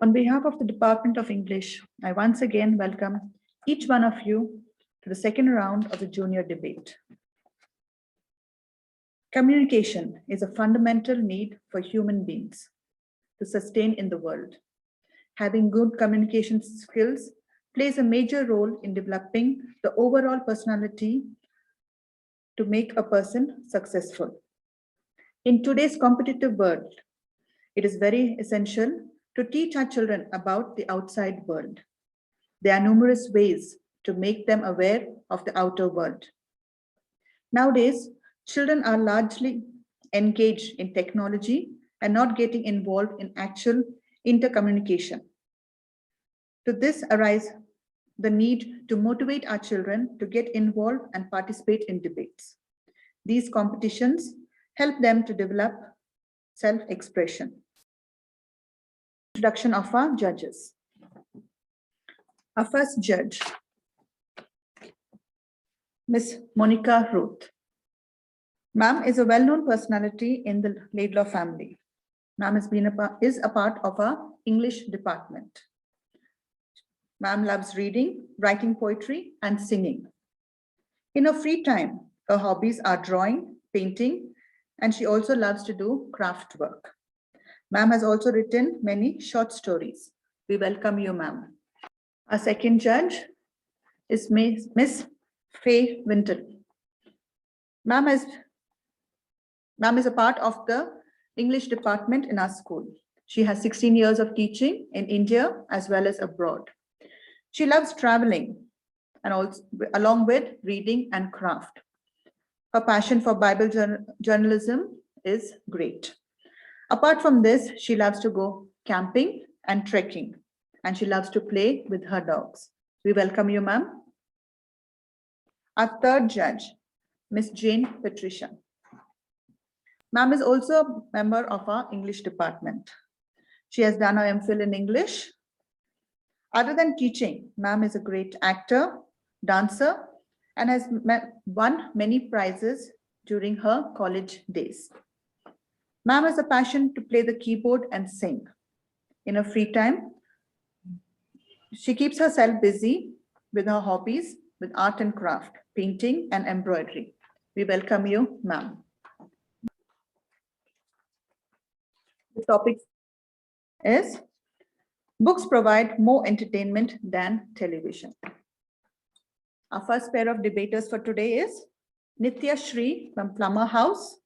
On behalf of the Department of English, I once again welcome each one of you to the second round of the junior debate. Communication is a fundamental need for human beings to sustain in the world. Having good communication skills plays a major role in developing the overall personality to make a person successful. In today's competitive world, it is very essential to teach our children about the outside world. There are numerous ways to make them aware of the outer world. Nowadays, children are largely engaged in technology and not getting involved in actual intercommunication. To this arises the need to motivate our children to get involved and participate in debates. These competitions help them to develop self-expression. Introduction of our judges. Our first judge, Miss Monica Ruth. Ma'am is a well-known personality in the Laidlaw family. Ma'am is a part of our English department. Ma'am loves reading, writing poetry, and singing. In her free time, her hobbies are drawing, painting, and she also loves to do craft work. Ma'am has also written many short stories. We welcome you, ma'am. Our second judge is Miss Faye Wintle. Ma'am is a part of the English department in our school. She has 16 years of teaching in India as well as abroad. She loves traveling and also along with reading and craft. Her passion for Bible journalism is great. Apart from this, she loves to go camping and trekking, and she loves to play with her dogs. We welcome you, ma'am. Our third judge, Miss Jain Petrezia. Ma'am is also a member of our English department. She has done her MPhil in English. Other than teaching, ma'am is a great actor, dancer, and has won many prizes during her college days. Ma'am has a passion to play the keyboard and sing. In her free time, she keeps herself busy with her hobbies, with art and craft, painting and embroidery. We welcome you, ma'am. The topic is books provide more entertainment than television. Our first pair of debaters for today is Nitya Shri from Plummer House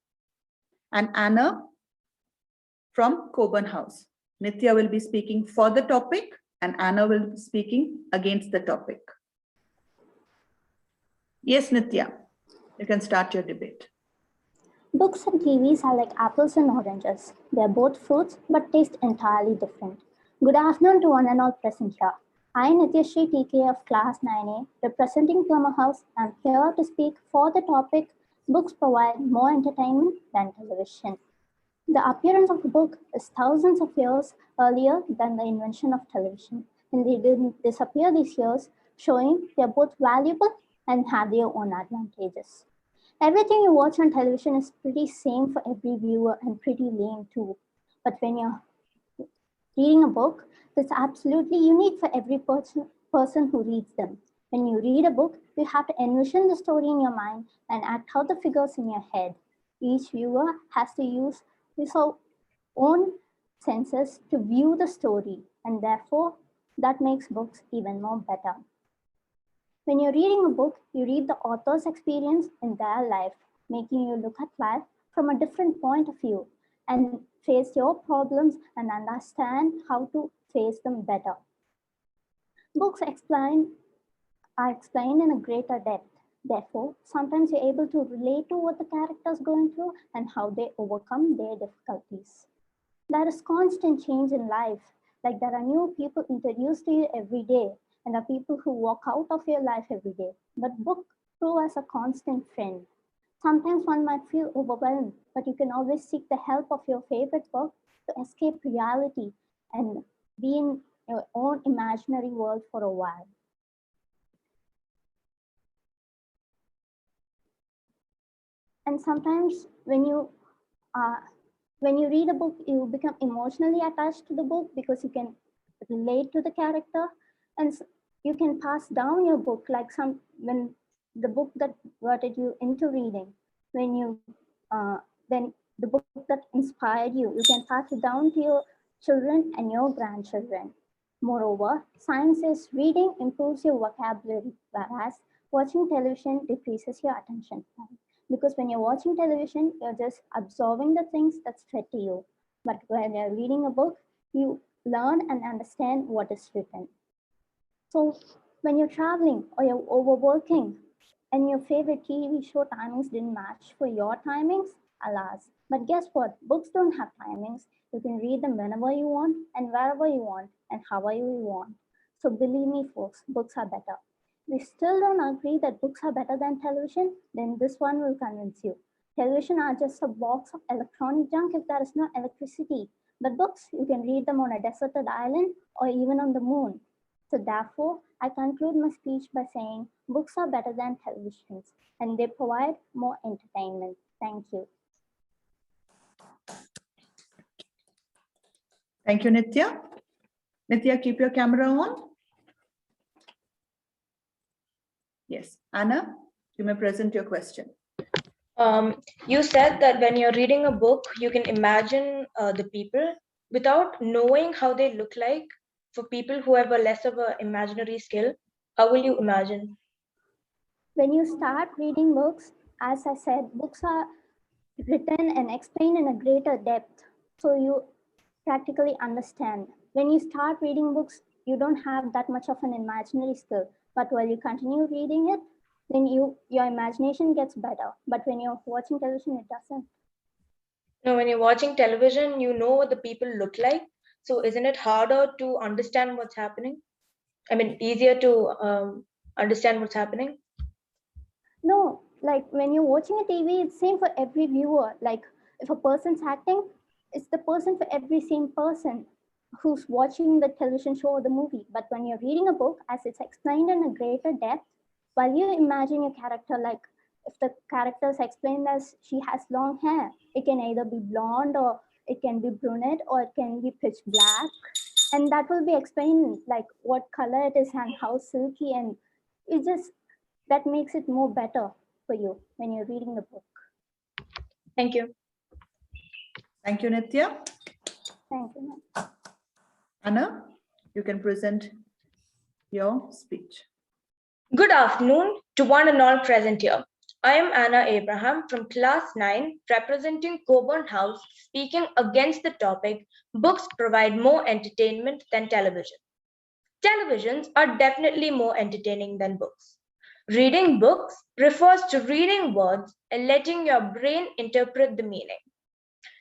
and Anna from Coburn House. Nitya will be speaking for the topic and Anna will be speaking against the topic. Yes, Nitya, you can start your debate. Books and TVs are like apples and oranges. They are both fruits but taste entirely different. Good afternoon to one and all present here. I, Nityashri TK of Class 9A, representing Plummer House, am here to speak for the topic, books provide more entertainment than television. The appearance of the book is thousands of years earlier than the invention of television, and they didn't disappear these years, showing they are both valuable and have their own advantages. Everything you watch on television is pretty same for every viewer and pretty lame too. But when you're reading a book, that's absolutely unique for every person who reads them. When you read a book, you have to envision the story in your mind and act out the figures in your head. Each viewer has to use his own senses to view the story, and therefore that makes books even more better. When you're reading a book, you read the author's experience in their life, making you look at life from a different point of view and face your problems and understand how to face them better. Books are explained in a greater depth. Therefore, sometimes you're able to relate to what the characters are going through and how they overcome their difficulties. There is constant change in life, like there are new people introduced to you every day, and there are people who walk out of your life every day. But books prove as a constant friend. Sometimes one might feel overwhelmed, but you can always seek the help of your favorite book to escape reality and be in your own imaginary world for a while. And sometimes when you read a book, you become emotionally attached to the book because you can relate to the character, and you can pass down your book like when the book that got you into reading, when the book that inspired you can pass it down to your children and your grandchildren. Moreover, science says reading improves your vocabulary, whereas watching television decreases your attention span. Because when you're watching television, you're just absorbing the things that's fed to you. But when you're reading a book, you learn and understand what is written. So when you're traveling or you're overworking and your favorite TV show timings didn't match for your timings, alas. But guess what? Books don't have timings. You can read them whenever you want and wherever you want and however you want. So believe me, folks, books are better. If you still don't agree that books are better than television, then this one will convince you. Television are just a box of electronic junk if there is no electricity. But books, you can read them on a deserted island or even on the moon. So therefore, I conclude my speech by saying books are better than televisions and they provide more entertainment. Thank you. Thank you, Nitya. Nitya, keep your camera on. Yes, Anna, you may present your question. You said that when you're reading a book, you can imagine the people without knowing how they look like. For people who have a less of an imaginary skill, how will you imagine? When you start reading books, as I said, books are written and explained in a greater depth. So you practically understand. When you start reading books, you don't have that much of an imaginary skill. But while you continue reading it, then your imagination gets better. But when you're watching television, it doesn't. No, when you're watching television, you know what the people look like. So isn't it harder to understand what's happening? I mean, easier to understand what's happening? No, like when you're watching a TV, it's same for every viewer. Like if a person's acting, it's the person for every same person who's watching the television show or the movie. But when you're reading a book, as it's explained in a greater depth, while you imagine your character, like if the character is explained as she has long hair, it can either be blonde or it can be brunette or it can be pitch black. And that will be explained like what color it is and how silky, and it just that makes it more better for you when you're reading the book. Thank you. Thank you, Nitya. Thank you, ma'am. Anna, you can present your speech. Good afternoon to one and all present here. I am Anna Abraham from class 9, representing Coburn House, speaking against the topic, books provide more entertainment than television. Televisions are definitely more entertaining than books. Reading books refers to reading words and letting your brain interpret the meaning.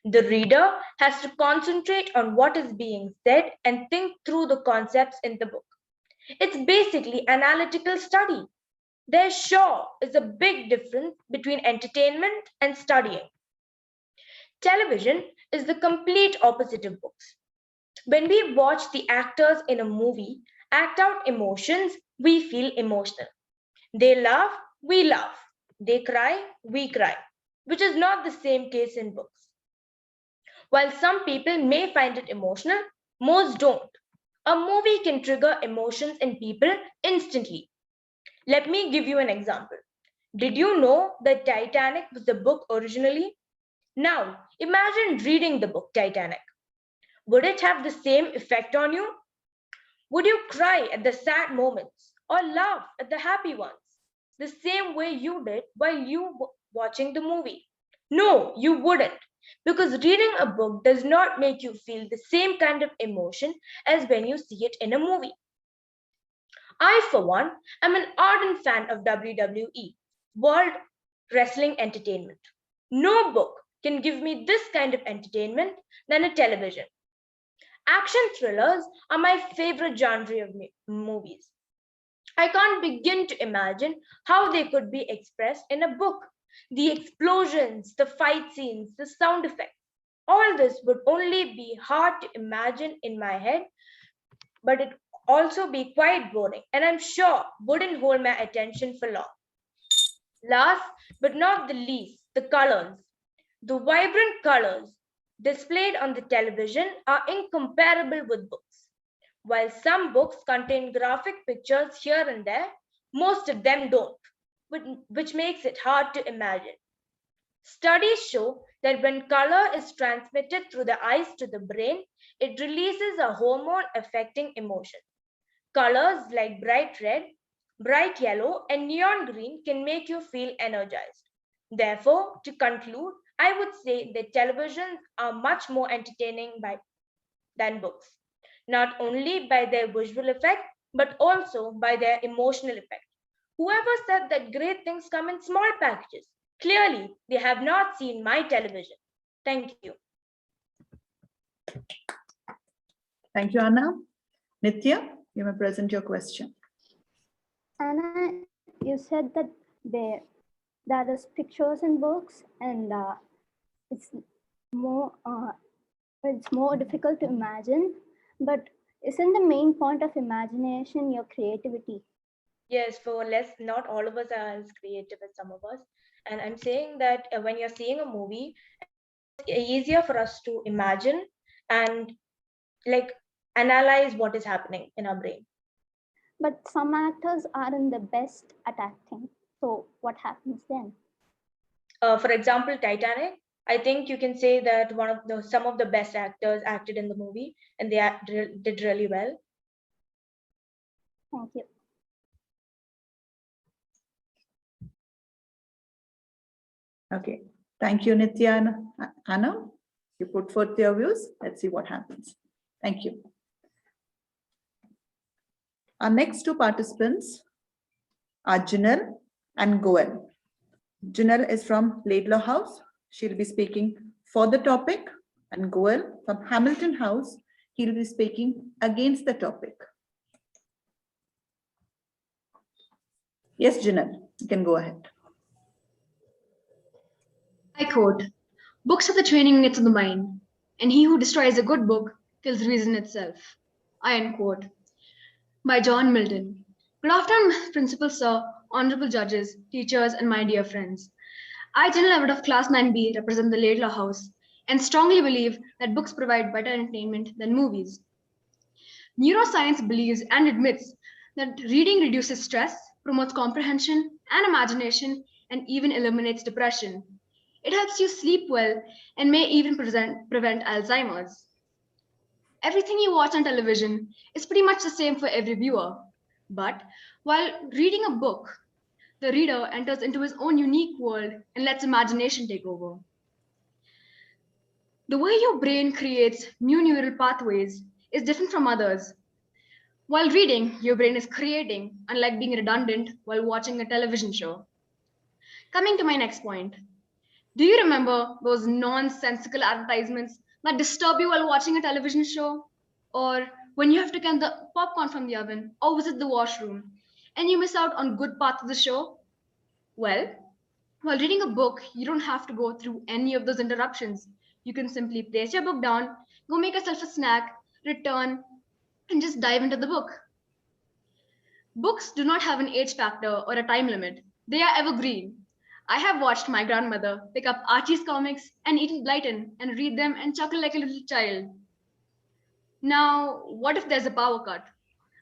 The reader has to concentrate on what is being said and think through the concepts in the book. It's basically analytical study. There sure is a big difference between entertainment and studying. Television is the complete opposite of books. When we watch the actors in a movie act out emotions, we feel emotional. They laugh, we laugh. They cry, we cry, which is not the same case in books. While some people may find it emotional, most don't. A movie can trigger emotions in people instantly. Let me give you an example. Did you know that Titanic was the book originally? Now, imagine reading the book Titanic. Would it have the same effect on you? Would you cry at the sad moments or laugh at the happy ones the same way you did while you were watching the movie? No, you wouldn't, because reading a book does not make you feel the same kind of emotion as when you see it in a movie. I, for one, am an ardent fan of WWE, World Wrestling Entertainment. No book can give me this kind of entertainment than a television. Action thrillers are my favorite genre of movies. I can't begin to imagine how they could be expressed in a book. The explosions, the fight scenes, the sound effects, all this would only be hard to imagine in my head, but it also be quite boring, and I'm sure wouldn't hold my attention for long. Last but not the least, the colors. The vibrant colors displayed on the television are incomparable with books. While some books contain graphic pictures here and there, most of them don't, which makes it hard to imagine. Studies show that when color is transmitted through the eyes to the brain, it releases a hormone affecting emotion. Colors like bright red, bright yellow, and neon green can make you feel energized. Therefore, to conclude, I would say that televisions are much more entertaining than books, not only by their visual effect, but also by their emotional effect. Whoever said that great things come in small packages, clearly they have not seen my television. Thank you. Thank you, Anna. Nitya, you may present your question. Anna, you said that there is pictures in books, and it's more difficult to imagine. But isn't the main point of imagination your creativity? Yes, for less, not all of us are as creative as some of us. And I'm saying that when you're seeing a movie, it's easier for us to imagine and like analyze what is happening in our brain. But some actors aren't the best at acting. So what happens then? For example, Titanic, I think you can say that some of the best actors acted in the movie and they did really well. Thank you. Okay, thank you, Nitya and Anna. You put forth your views. Let's see what happens. Thank you. Our next two participants are Jinal and Goel. Jinal is from Laidlaw House. She'll be speaking for the topic, and Goel from Hamilton House, he'll be speaking against the topic. Yes, Jinal, you can go ahead. I quote, "Books are the training nets of the mind, and he who destroys a good book kills reason itself." I end quote. By John Milton. Good afternoon, Principal Sir, honorable judges, teachers, and my dear friends. I, General Abbott of Class 9B, represent the Laidlaw House and strongly believe that books provide better entertainment than movies. Neuroscience believes and admits that reading reduces stress, promotes comprehension and imagination, and even eliminates depression. It helps you sleep well and may even prevent Alzheimer's. Everything you watch on television is pretty much the same for every viewer. But while reading a book, the reader enters into his own unique world and lets imagination take over. The way your brain creates new neural pathways is different from others. While reading, your brain is creating, unlike being redundant while watching a television show. Coming to my next point. Do you remember those nonsensical advertisements that disturb you while watching a television show? Or when you have to get the popcorn from the oven or visit the washroom and you miss out on good parts of the show? Well, while reading a book, you don't have to go through any of those interruptions. You can simply place your book down, go make yourself a snack, return, and just dive into the book. Books do not have an age factor or a time limit. They are evergreen. I have watched my grandmother pick up Archie's comics and Enid Blyton and read them and chuckle like a little child. Now, what if there's a power cut?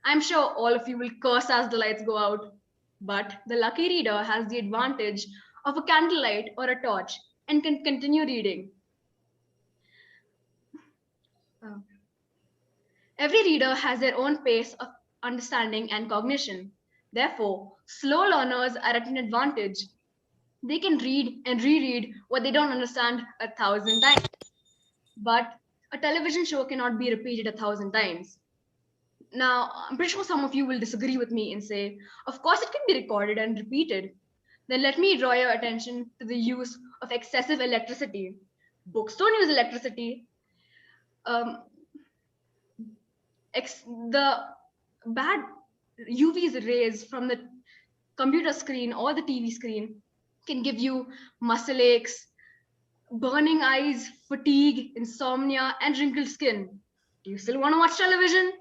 I'm sure all of you will curse as the lights go out. But the lucky reader has the advantage of a candlelight or a torch and can continue reading. Every reader has their own pace of understanding and cognition. Therefore, slow learners are at an advantage. They can read and reread what they don't understand 1,000 times. But a television show cannot be repeated 1,000 times. Now, I'm pretty sure some of you will disagree with me and say, of course it can be recorded and repeated. Then let me draw your attention to the use of excessive electricity. Books don't use electricity. The bad UV rays from the computer screen or the TV screen can give you muscle aches, burning eyes, fatigue, insomnia, and wrinkled skin. Do you still want to watch television?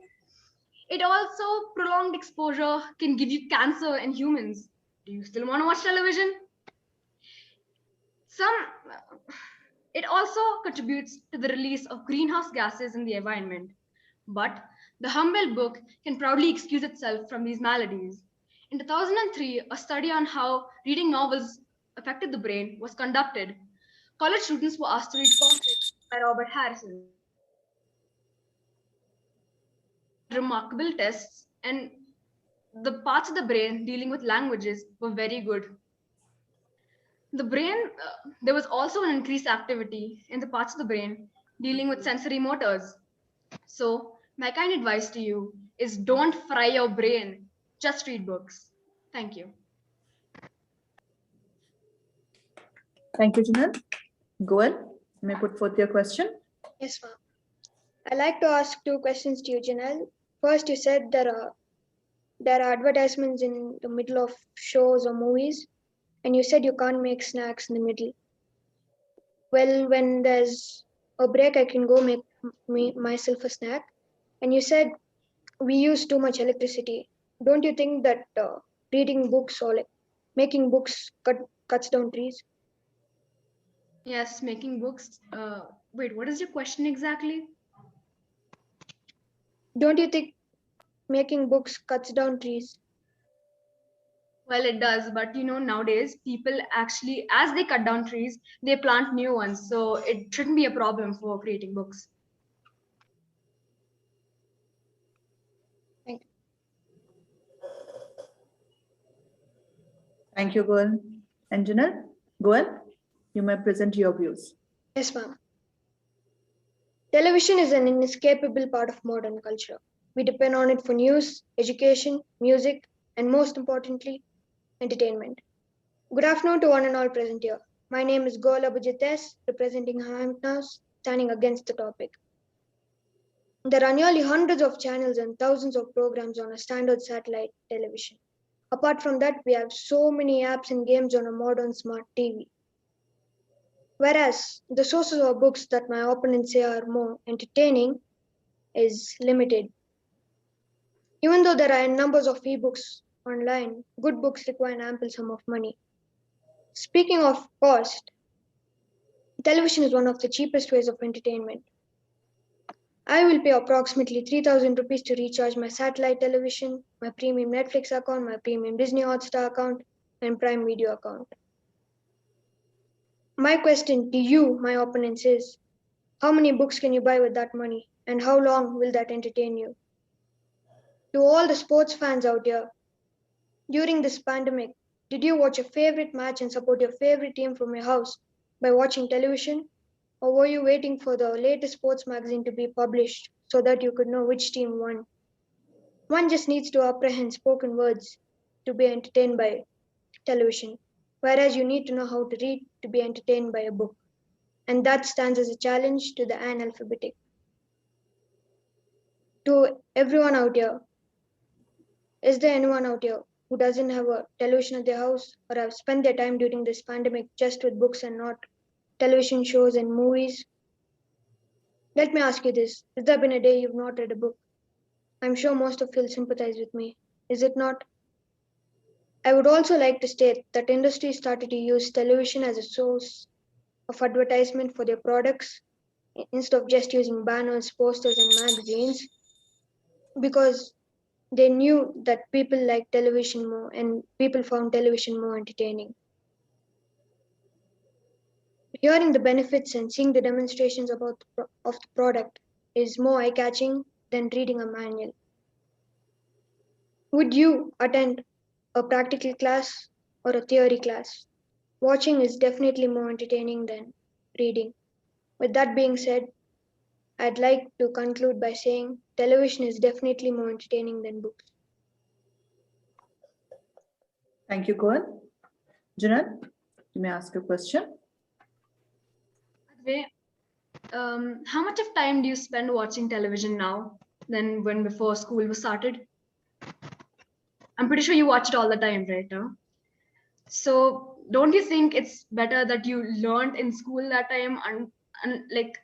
It also, prolonged exposure can give you cancer in humans. Do you still want to watch television? It also contributes to the release of greenhouse gases in the environment. But the humble book can proudly excuse itself from these maladies. In 2003, a study on how reading novels affected the brain was conducted. College students were asked to read Conflict by Robert Harrison. Remarkable tests, and the parts of the brain dealing with languages were very good. The brain, there was also an increased activity in the parts of the brain dealing with sensory motors. So, my kind advice to you is don't fry your brain, just read books. Thank you. Thank you, Janelle. Goel, you may put forth your question. Yes, ma'am. I'd like to ask two questions to you, Janelle. First, you said there are advertisements in the middle of shows or movies, and you said you can't make snacks in the middle. Well, when there's a break, I can go make myself a snack. And you said we use too much electricity. Don't you think that reading books or like making books cuts down trees? Yes, making books. Wait, what is your question exactly? Don't you think making books cuts down trees? Well, it does, but nowadays people actually, as they cut down trees, they plant new ones. So it shouldn't be a problem for creating books. Thank you. Thank you, Goel. And Janelle, Goel, you may present your views. Yes, ma'am. Television is an inescapable part of modern culture. We depend on it for news, education, music, and most importantly, entertainment. Good afternoon to one and all present here. My name is Gola Bujites, representing Hampton House, standing against the topic. There are nearly hundreds of channels and thousands of programs on a standard satellite television. Apart from that, we have so many apps and games on a modern smart TV. Whereas the sources of books that my opponents say are more entertaining is limited. Even though there are numbers of ebooks online, good books require an ample sum of money. Speaking of cost, television is one of the cheapest ways of entertainment. I will pay approximately 3,000 rupees to recharge my satellite television, my premium Netflix account, my premium Disney Hotstar account, and Prime Video account. My question to you, my opponents, is how many books can you buy with that money, and how long will that entertain you? To all the sports fans out here, during this pandemic, did you watch your favorite match and support your favorite team from your house by watching television? Or were you waiting for the latest sports magazine to be published so that you could know which team won? One just needs to apprehend spoken words to be entertained by television, whereas you need to know how to read to be entertained by a book. And that stands as a challenge to the analphabetic. To everyone out here, is there anyone out here who doesn't have a television at their house or have spent their time during this pandemic just with books and not television shows and movies? Let me ask you this. Has there been a day you've not read a book? I'm sure most of you will sympathize with me. Is it not? I would also like to state that industry started to use television as a source of advertisement for their products instead of just using banners, posters, and magazines because they knew that people liked television more and people found television more entertaining. Hearing the benefits and seeing the demonstrations of the product is more eye-catching than reading a manual. Would you attend a practical class or a theory class? Watching is definitely more entertaining than reading. With that being said, I'd like to conclude by saying television is definitely more entertaining than books. Thank you, Goel. Janelle, you may ask a question. How much of time do you spend watching television now than when before school was started? I'm pretty sure you watch it all the time right now. So don't you think it's better that you learned in school that time and like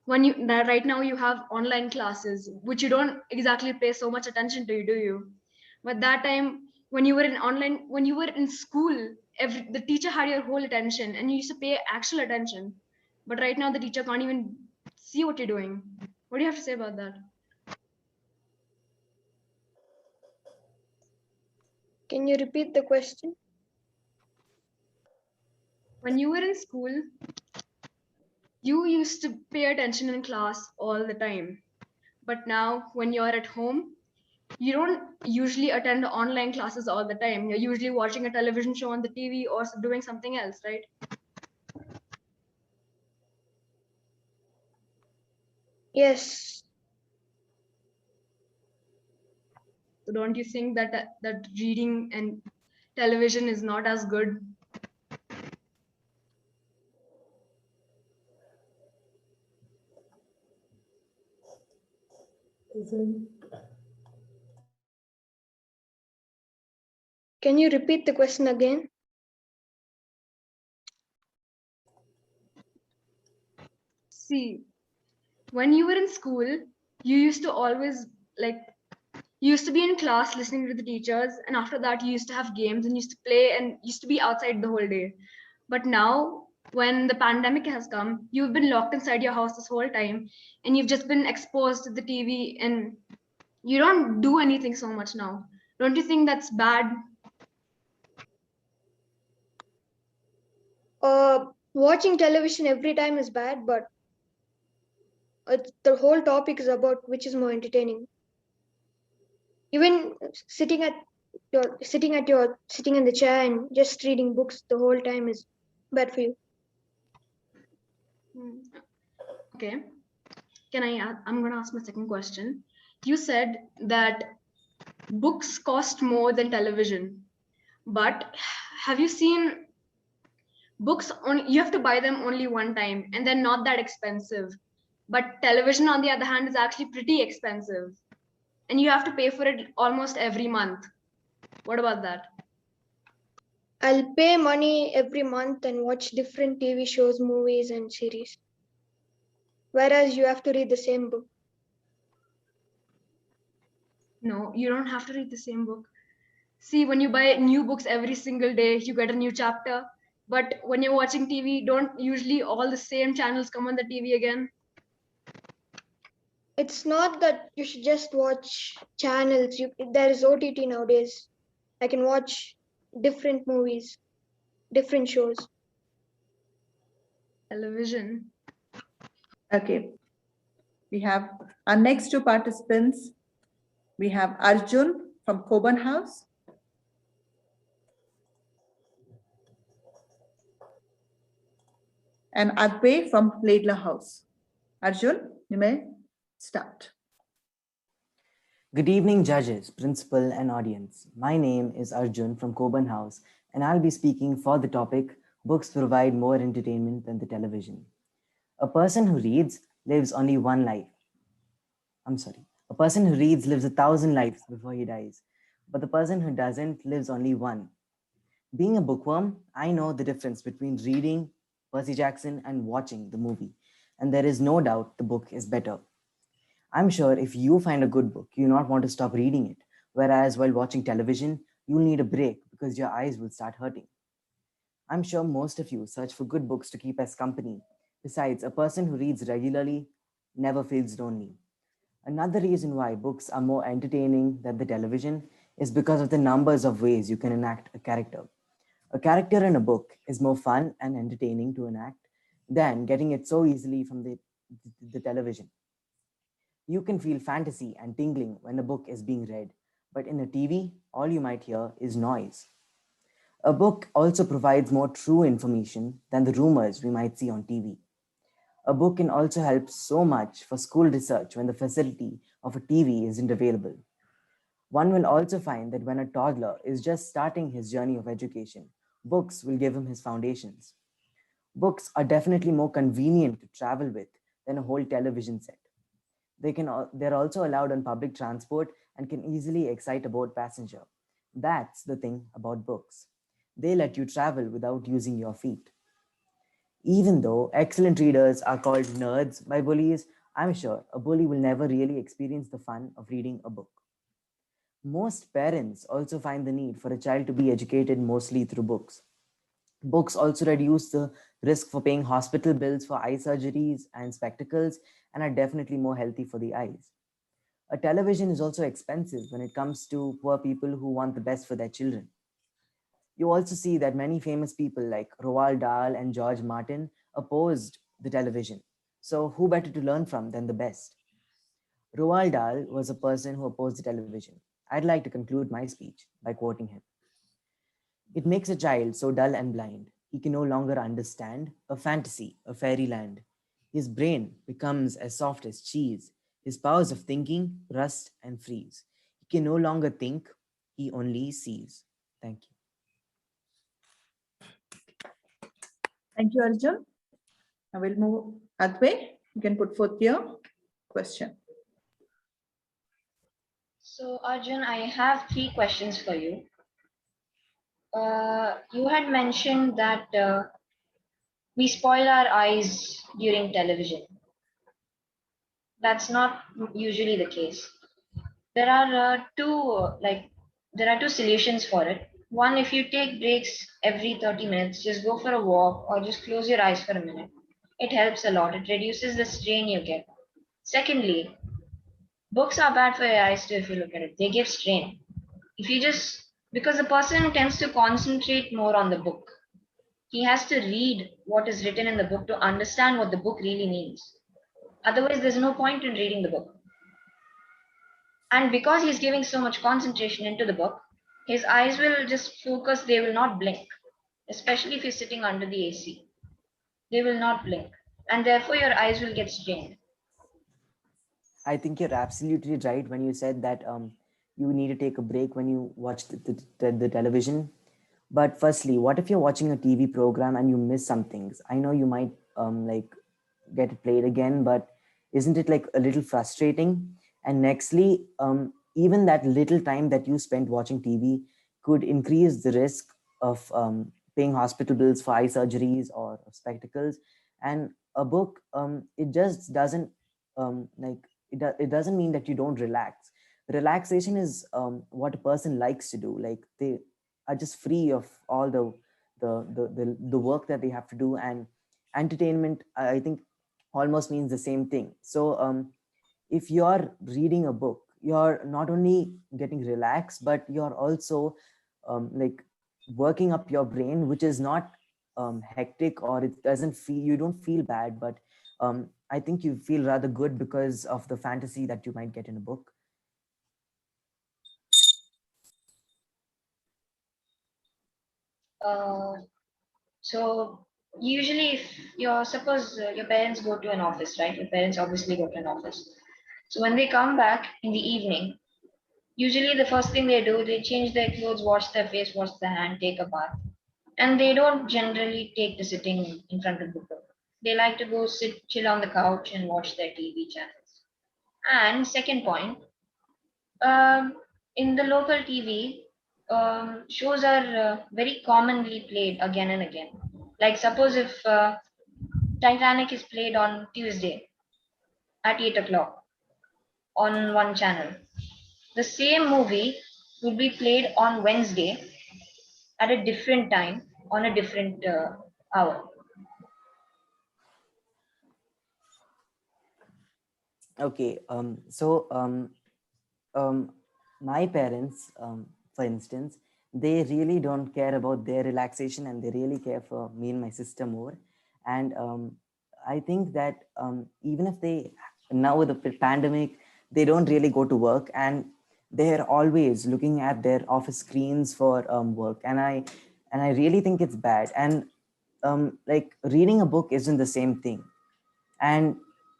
when you right now you have online classes which you don't exactly pay so much attention to, do you? But that time when you were in school, the teacher had your whole attention and you used to pay actual attention. But right now the teacher can't even see what you're doing. What do you have to say about that? Can you repeat the question? When you were in school, you used to pay attention in class all the time. But now, when you're at home, you don't usually attend online classes all the time. You're usually watching a television show on the TV or doing something else, right? Yes. So don't you think that that reading and television is not as good? Can you repeat the question again? See, when you were in school, you used to always like you used to be in class listening to the teachers, and after that you used to have games and used to play and used to be outside the whole day. But now, when the pandemic has come, you've been locked inside your house this whole time, and you've just been exposed to the TV, and you don't do anything so much now. Don't you think that's bad? Watching television every time is bad, but the whole topic is about which is more entertaining. Even sitting in the chair and just reading books the whole time is bad for you. Hmm. Okay. I'm going to ask my second question. You said that books cost more than television, but have you seen books on you have to buy them only one time and they're not that expensive, but television on the other hand is actually pretty expensive and you have to pay for it almost every month. What about that? I'll pay money every month and watch different TV shows, movies, and series. Whereas you have to read the same book. No, you don't have to read the same book. See, when you buy new books every single day you get a new chapter, but when you're watching TV, don't usually all the same channels come on the TV again? It's not that you should just watch channels. There is OTT nowadays. I can watch different movies, different shows. Television. Okay. We have our next two participants. We have Arjun from Coburn House. And Advay from Laidlaw House. Arjun, you may start. Good evening, judges, principal, and audience. My name is Arjun from Coburn House, and I'll be speaking for the topic Books Provide More Entertainment Than the Television. A person who reads lives only one life. A person who reads lives 1,000 lives before he dies, but the person who doesn't lives only one. Being a bookworm, I know the difference between reading Percy Jackson and watching the movie, and there is no doubt the book is better. I'm sure if you find a good book, you not want to stop reading it, whereas while watching television, you'll need a break because your eyes will start hurting. I'm sure most of you search for good books to keep as company. Besides, a person who reads regularly never feels lonely. Another reason why books are more entertaining than the television is because of the numbers of ways you can enact a character. A character in a book is more fun and entertaining to enact than getting it so easily from the television. You can feel fantasy and tingling when a book is being read, but in a TV, all you might hear is noise. A book also provides more true information than the rumors we might see on TV. A book can also help so much for school research when the facility of a TV isn't available. One will also find that when a toddler is just starting his journey of education, books will give him his foundations. Books are definitely more convenient to travel with than a whole television set. They're also allowed on public transport and can easily excite a bored passenger. That's the thing about books. They let you travel without using your feet. Even though excellent readers are called nerds by bullies, I'm sure a bully will never really experience the fun of reading a book. Most parents also find the need for a child to be educated mostly through books. Books also reduce the risk for paying hospital bills for eye surgeries and spectacles and are definitely more healthy for the eyes. A television is also expensive when it comes to poor people who want the best for their children. You also see that many famous people like Roald Dahl and George Martin opposed the television. So who better to learn from than the best? Roald Dahl was a person who opposed the television. I'd like to conclude my speech by quoting him. It makes a child so dull and blind, he can no longer understand a fantasy, a fairyland. His brain becomes as soft as cheese. His powers of thinking rust and freeze. He can no longer think, he only sees. Thank you. Thank you, Arjun. I will move Advay. You can put forth your question. So, Arjun, I have 3 questions for you. You had mentioned that we spoil our eyes during television. That's not usually the case. There are there are two solutions for it. One, if you take breaks every 30 minutes, just go for a walk or just close your eyes for a minute. It helps a lot. It reduces the strain you get. Secondly, books are bad for your eyes too if you look at it. They give strain. If you just, because the person tends to concentrate more on the book, he has to read what is written in the book to understand what the book really means. Otherwise, there's no point in reading the book. And because he's giving so much concentration into the book, his eyes will just focus, they will not blink, especially if you're sitting under the AC. They will not blink. And therefore, your eyes will get strained. I think you're absolutely right when you said that you need to take a break when you watch the television. But firstly, what if you're watching a TV program and you miss some things? I know you might like get it played again, but isn't it like a little frustrating? And nextly, even that little time that you spent watching TV could increase the risk of paying hospital bills for eye surgeries or spectacles. And a book, it just doesn't it doesn't mean that you don't relax. Relaxation is what a person likes to do. Like they are just free of all the work that they have to do, and entertainment, I think, almost means the same thing. So if you're reading a book, you're not only getting relaxed, but you're also like working up your brain, which is not hectic, or it doesn't feel, you don't feel bad, but I think you feel rather good because of the fantasy that you might get in a book. So usually if you're, suppose your parents go to an office, right? Your parents obviously go to an office. So when they come back in the evening, usually the first thing they do, they change their clothes, wash their face, wash their hand, take a bath. And they don't generally take to sitting in front of the book. They like to go sit, chill on the couch and watch their TV channels. And second point, um, in the local TV, shows are very commonly played again and again. Like suppose if Titanic is played on Tuesday at 8 o'clock on one channel, the same movie would be played on Wednesday at a different time on a different hour. Okay, so my parents, for instance, they really don't care about their relaxation, and they really care for me and my sister more. And I think that even if they, now with the pandemic, they don't really go to work, and they're always looking at their office screens for work. And I really think it's bad. And like reading a book isn't the same thing. And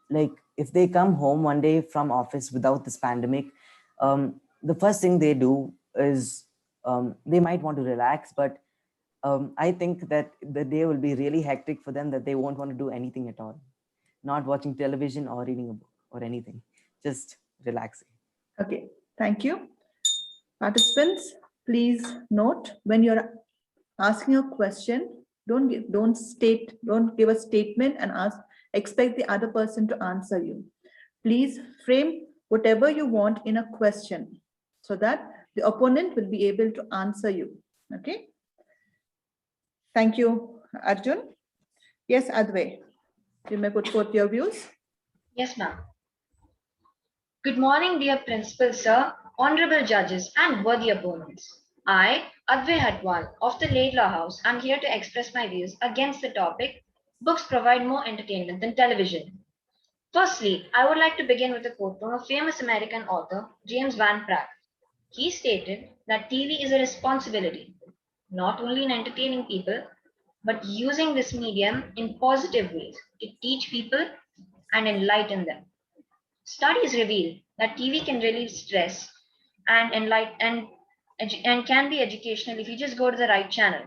like if they come home one day from office without this pandemic, the first thing they do is they might want to relax, but I think that the day will be really hectic for them, that they won't want to do anything at all, not watching television or reading a book or anything, just relaxing. Okay, thank you. Participants, please note when you're asking a question, don't give a statement and expect the other person to answer you. Please frame whatever you want in a question so that the opponent will be able to answer you. Okay. Thank you, Arjun. Yes, Advay, you may put forth your views. Yes, ma'am. Good morning, dear Principal Sir, honorable judges, and worthy opponents. I, Advay Hatwal of the Laidlaw House, am here to express my views against the topic books provide more entertainment than television. Firstly, I would like to begin with a quote from a famous American author, James Van Pratt. He stated that TV is a responsibility, not only in entertaining people, but using this medium in positive ways to teach people and enlighten them. Studies reveal that TV can relieve stress and and can be educational if you just go to the right channel.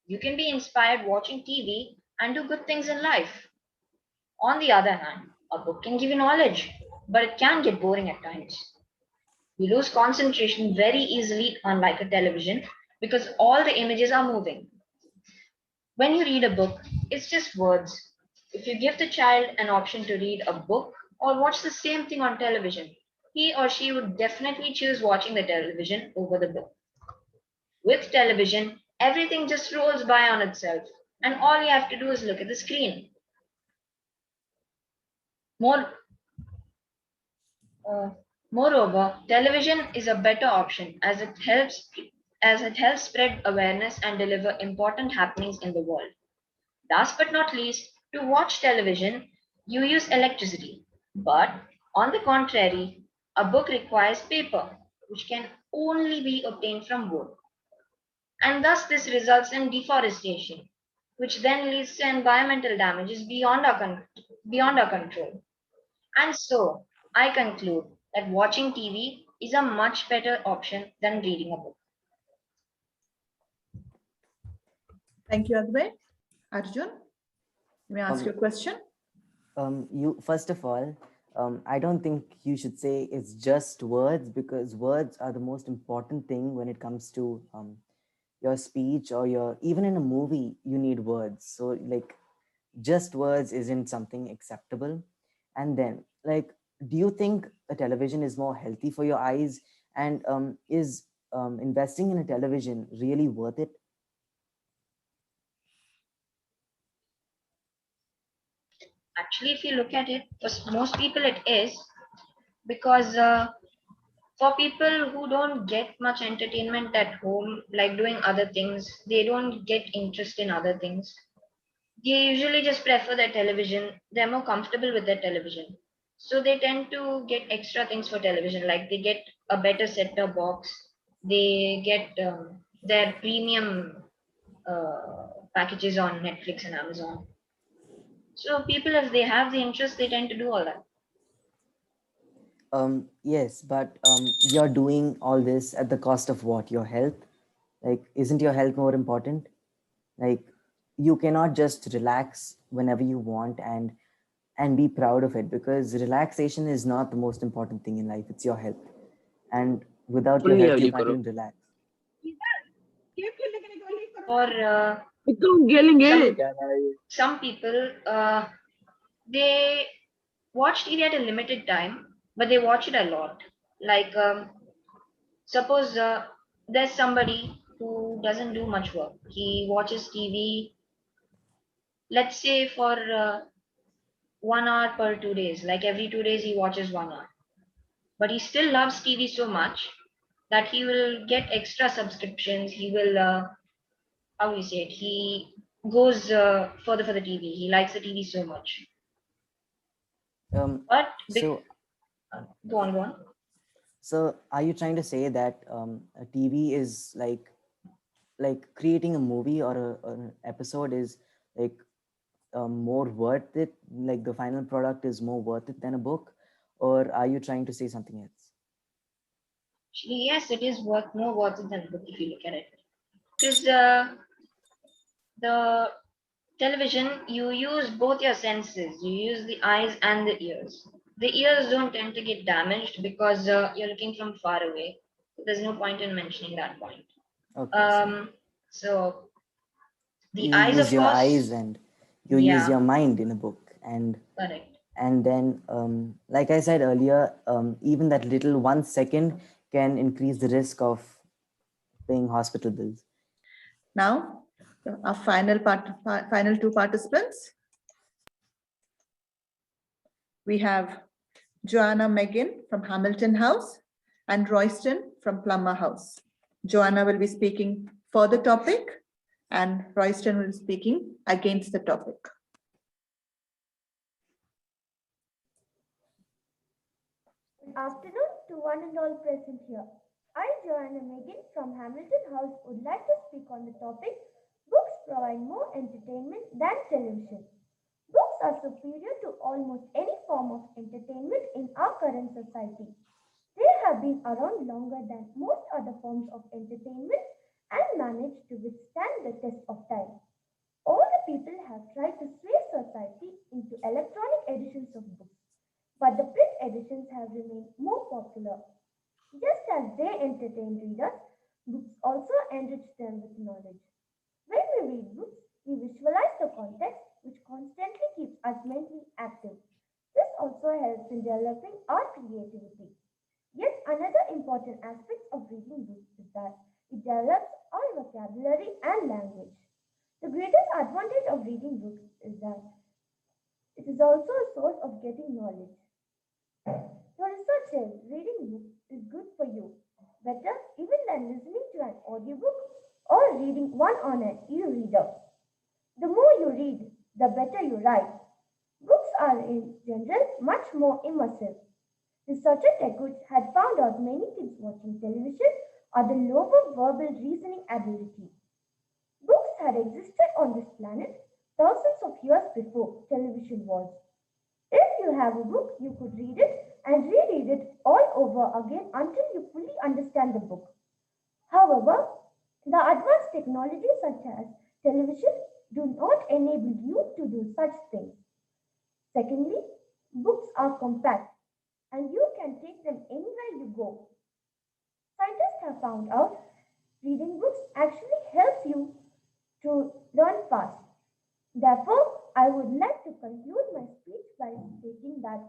You can be inspired watching TV and do good things in life. On the other hand, a book can give you knowledge, but it can get boring at times. You lose concentration very easily, unlike a television, because all the images are moving. When you read a book, it's just words. If you give the child an option to read a book or watch the same thing on television, he or she would definitely choose watching the television over the book. With television, everything just rolls by on itself, and all you have to do is look at the screen. More, uh, Moreover, television is a better option as it helps spread awareness and deliver important happenings in the world. Last but not least, to watch television, you use electricity. But on the contrary, a book requires paper, which can only be obtained from wood. And thus, this results in deforestation, which then leads to environmental damages beyond our control. And so, I conclude that watching TV is a much better option than reading a book. Thank you, Advay. Arjun, you may ask Um, your question. you first of all, I don't think you should say it's just words, because words are the most important thing when it comes to your speech, or your, even in a movie you need words. So like, just words isn't something acceptable. And then, like, do you think a television is more healthy for your eyes? And is investing in a television really worth it? Actually, if you look at it, for most people it is, because for people who don't get much entertainment at home, like doing other things, they don't get interest in other things. They usually just prefer their television. They're more comfortable with their television. So they tend to get extra things for television, like they get a better set-top box, they get their premium packages on Netflix and Amazon. So people, if they have the interest, they tend to do all that. Yes, but you're doing all this at the cost of what? Your health? Like, isn't your health more important? Like, you cannot just relax whenever you want and be proud of it, because relaxation is not the most important thing in life. It's your health. And without your health, you can't even relax. Or some people, they watch TV at a limited time, but they watch it a lot. Like, suppose there's somebody who doesn't do much work. He watches TV, let's say for 1 hour per 2 days. Like every 2 days, he watches 1 hour. But he still loves TV so much that he will get extra subscriptions. He will, how do you say it? He goes further for the TV. He likes the TV so much. Um, But so, go on, go on. so are you trying to say that a TV is like creating a movie, or an episode is like more worth it? Like the final product is more worth it than a book, or are you trying to say something else? Actually, yes, it is more worth it than a book if you look at it. Because the television, you use both your senses. You use the eyes and the ears. The ears don't tend to get damaged because you're looking from far away. There's no point in mentioning that point. Okay, so So the you eyes, use of your course, eyes and you use yeah, your mind in a book. correct. And then like I said earlier, even that little 1 second can increase the risk of paying hospital bills. Now, our final two participants. We have Joanna Megan from Hamilton House, and Royston from Plummer House. Joanna will be speaking for the topic, and Royston will be speaking against the topic. Good afternoon to one and all present here. I, Joanna Megan from Hamilton House, would like to speak on the topic books provide more entertainment than television. Books are superior to almost any form of entertainment in our current society. They have been around longer than most other forms of entertainment and managed to withstand the test of time. All the people have tried to sway society into electronic editions of books, but the print editions have remained more popular. Just as they entertain readers, books also enrich them with knowledge. When we read books, we visualize the context, which constantly keeps us mentally active. This also helps in developing our creativity. Yet another important aspect of reading books is that it develops our vocabulary and language. The greatest advantage of reading books is that it is also a source of getting knowledge. The research says reading books is good for you, better even than listening to an audiobook or reading one on an e-reader. The more you read, the better you write. Books are in general much more immersive. Researcher Teguch had found out many kids watching television are the lower verbal reasoning ability. Books had existed on this planet thousands of years before television was. If you have a book, you could read it and reread it all over again until you fully understand the book. However, the advanced technologies such as television do not enable you to do such things. Secondly, books are compact and you can take them anywhere you go. Scientists have found out reading books actually helps you to learn fast. Therefore, I would like to conclude my speech by stating that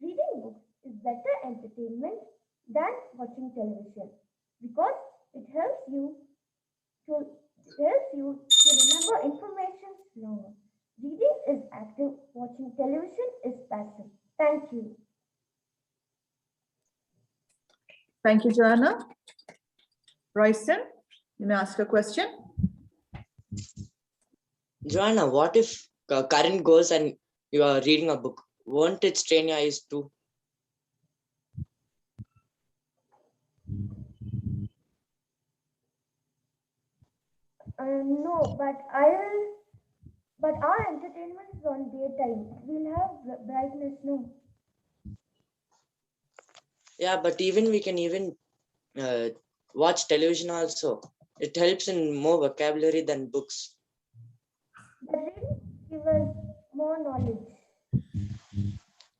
reading books is better entertainment than watching television because it helps you to remember information longer. Reading is active, watching television is passive. Thank you. Thank you, Joanna. Royston, you may ask a question. Joanna, what if current goes and you are reading a book? Won't it strain your eyes too? No, but our entertainment is on daytime. We'll have brightness, no. Yeah, but even we can even watch television also. It helps in more vocabulary than books. But reading gives us more knowledge.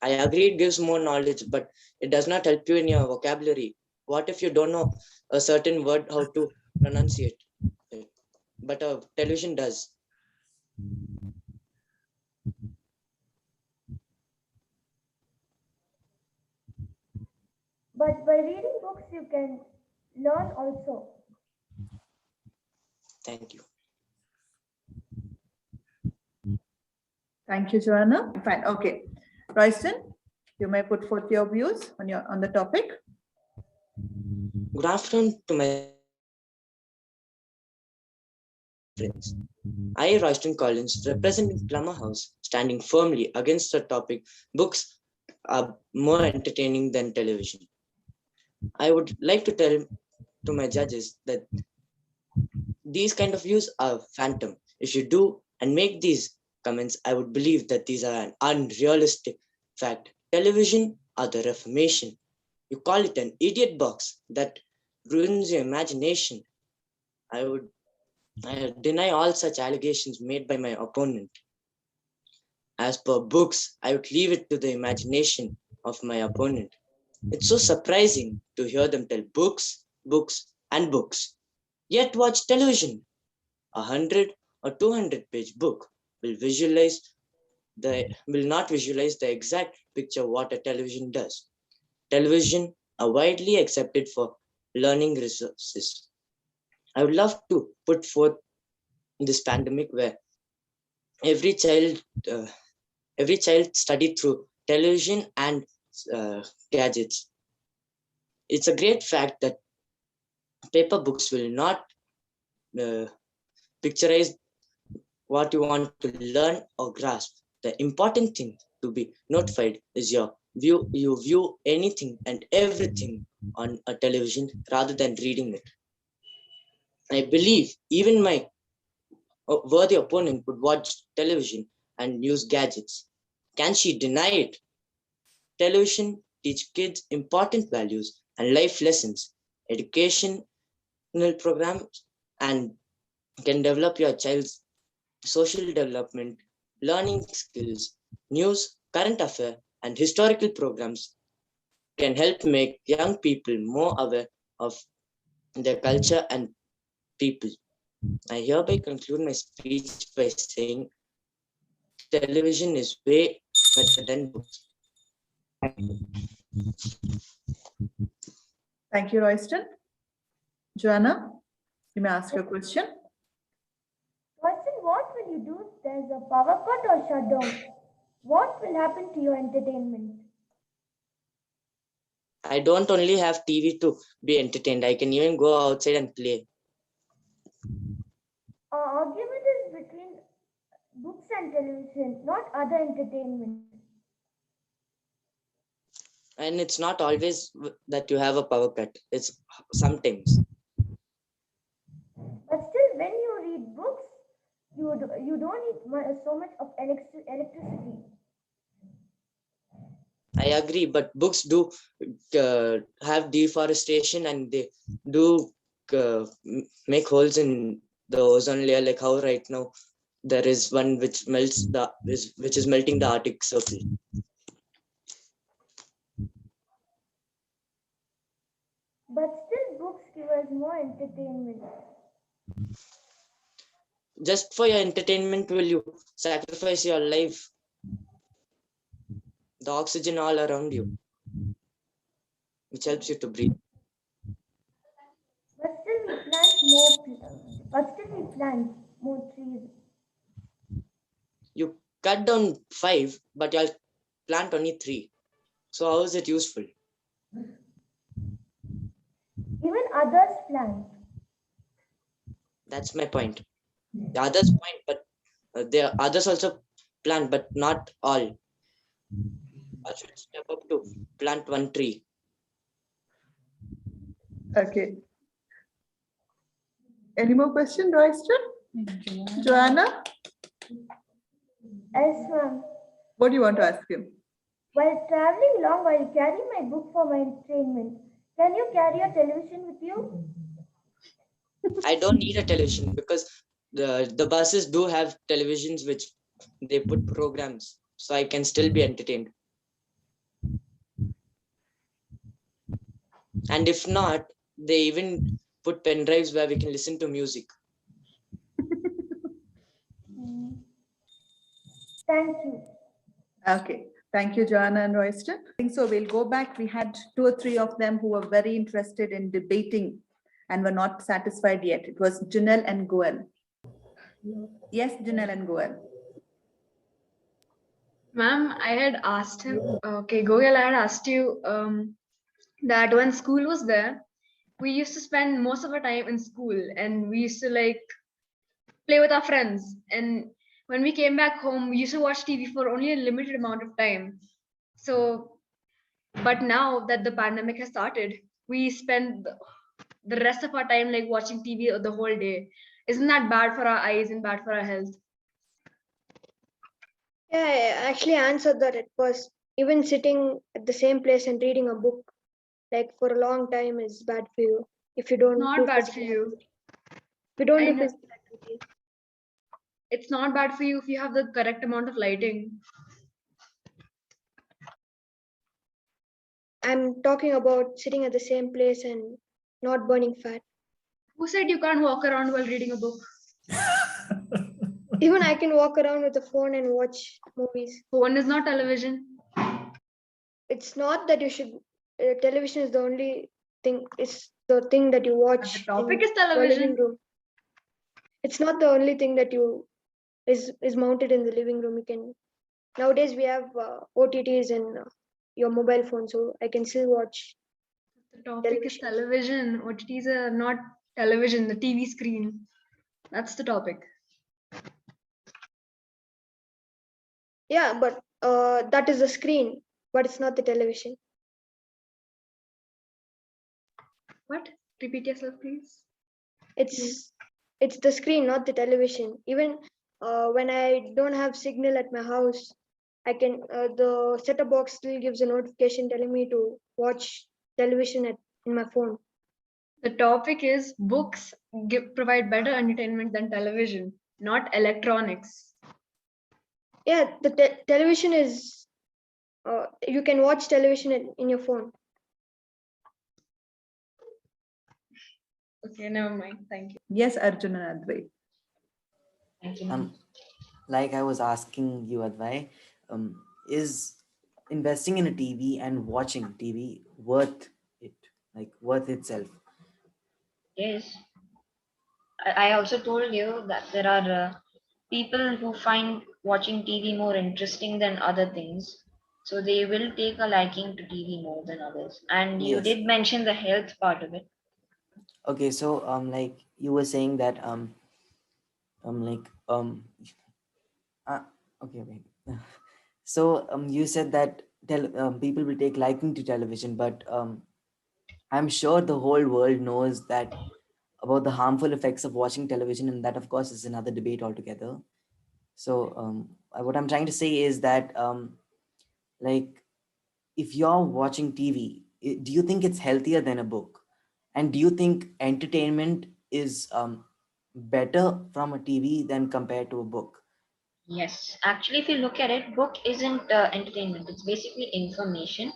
I agree it gives more knowledge, but it does not help you in your vocabulary. What if you don't know a certain word, how to pronunciate it? But television does. But by reading books, you can learn also. Thank you. Thank you, Joanna. Fine. Okay. Royston, you may put forth your views on the topic. Good afternoon to my friends. I, Royston Collins, representing Plummer House, standing firmly against the topic, books are more entertaining than television. I would like to tell to my judges that these kind of views are phantom. If you do and make these comments, I would believe that these are an unrealistic fact. Television are the Reformation. You call it an idiot box that ruins your imagination. I deny all such allegations made by my opponent. As per books, I would leave it to the imagination of my opponent. It's so surprising to hear them tell books, books, and books. Yet watch television. 100 or 200-page book will not visualize the exact picture what a television does. Television are widely accepted for learning resources. I would love to put forth this pandemic where every child studied through television and gadgets. It's a great fact that paper books will not picturize what you want to learn or grasp. The important thing to be notified is you view anything and everything on a television rather than reading it. I believe even my worthy opponent would watch television and use gadgets. Can she deny it? Television teach kids important values and life lessons, educational programs, and can develop your child's social development, learning skills, news, current affairs, and historical programs can help make young people more aware of their culture and people. I hereby conclude my speech by saying television is way better than books. Thank you, Royston. Joanna, you may ask your question. Question, what will you do if there's a power cut or shutdown? What will happen to your entertainment? I don't only have TV to be entertained. I can even go outside and play. Our argument is between books and television, not other entertainment. And it's not always that you have a power cut. It's sometimes. But still, when you read books, you don't need so much of electricity. I agree, but books do have deforestation and they do make holes in the ozone layer, like how right now there is one which melts which is melting the Arctic Circle. But still, books give us more entertainment. Just for your entertainment, will you sacrifice your life? The oxygen all around you, which helps you to breathe. But still, we plant more trees. You cut down 5, but you'll plant only 3. So how is it useful? Even others plant. That's my point. The others point, but the others also plant, but not all. I should step up to plant 1 tree. Okay. Any more question, Royston? Joanna, Yes, ma'am. what do you want to ask him? While traveling long, I'll carry my book for my entertainment. Can you carry your television with you? I don't need a television because the buses do have televisions which they put programs, so I can still be entertained. And if not, they even put pen drives where we can listen to music. Thank you. Okay. Thank you, Joanna and Royston. I think so. We'll go back. We had 2 or 3 of them who were very interested in debating and were not satisfied yet. It was Janelle and Goel. Yes, Janelle and Goel. Ma'am, I had asked him, okay, Goyal, I had asked you that when school was there, we used to spend most of our time in school and we used to like play with our friends. And when we came back home, we used to watch TV for only a limited amount of time. So, but now that the pandemic has started, we spend the rest of our time like watching TV the whole day. Isn't that bad for our eyes and bad for our health? Yeah, I actually answered that at first. Even sitting at the same place and reading a book like for a long time is bad for you if you don't Not do bad for physical you. activity. If you don't I do know. physical activity. It's not bad for you if you have the correct amount of lighting. I'm talking about sitting at the same place and not burning fat. Who said you can't walk around while reading a book? Even I can walk around with a phone and watch movies. Phone is not television. It's not that you should. Television is the only thing. It's the thing that you watch. The topic in is your living television. room. It's not the only thing that you is mounted in the living room. You can nowadays we have OTTs and your mobile phone, so I can still watch. The topic is television. OTTs are not television, the TV screen. That's the topic. Yeah, but that is the screen, but it's not the television. What? Repeat yourself, please. It's the screen, not the television. Even when I don't have signal at my house, I can the set-top box still gives a notification telling me to watch television in my phone. The topic is books provide better entertainment than television, not electronics. Yeah, the television is you can watch television in your phone. Okay, never mind. Thank you. Yes, Arjun and Advait. Thank you. Like I was asking you, Advai, is investing in a TV and watching TV worth it, like worth itself? Yes. I also told you that there are people who find watching TV more interesting than other things. So they will take a liking to TV more than others. And you Yes. did mention the health part of it. Okay, so like you were saying that like okay, wait. So you said that people will take liking to television, but I'm sure the whole world knows that about the harmful effects of watching television, and that of course is another debate altogether. So what I'm trying to say is that like if you're watching TV, do you think it's healthier than a book? And do you think entertainment is better from a TV than compared to a book? Yes. Actually, if you look at it, book isn't entertainment. It's basically information.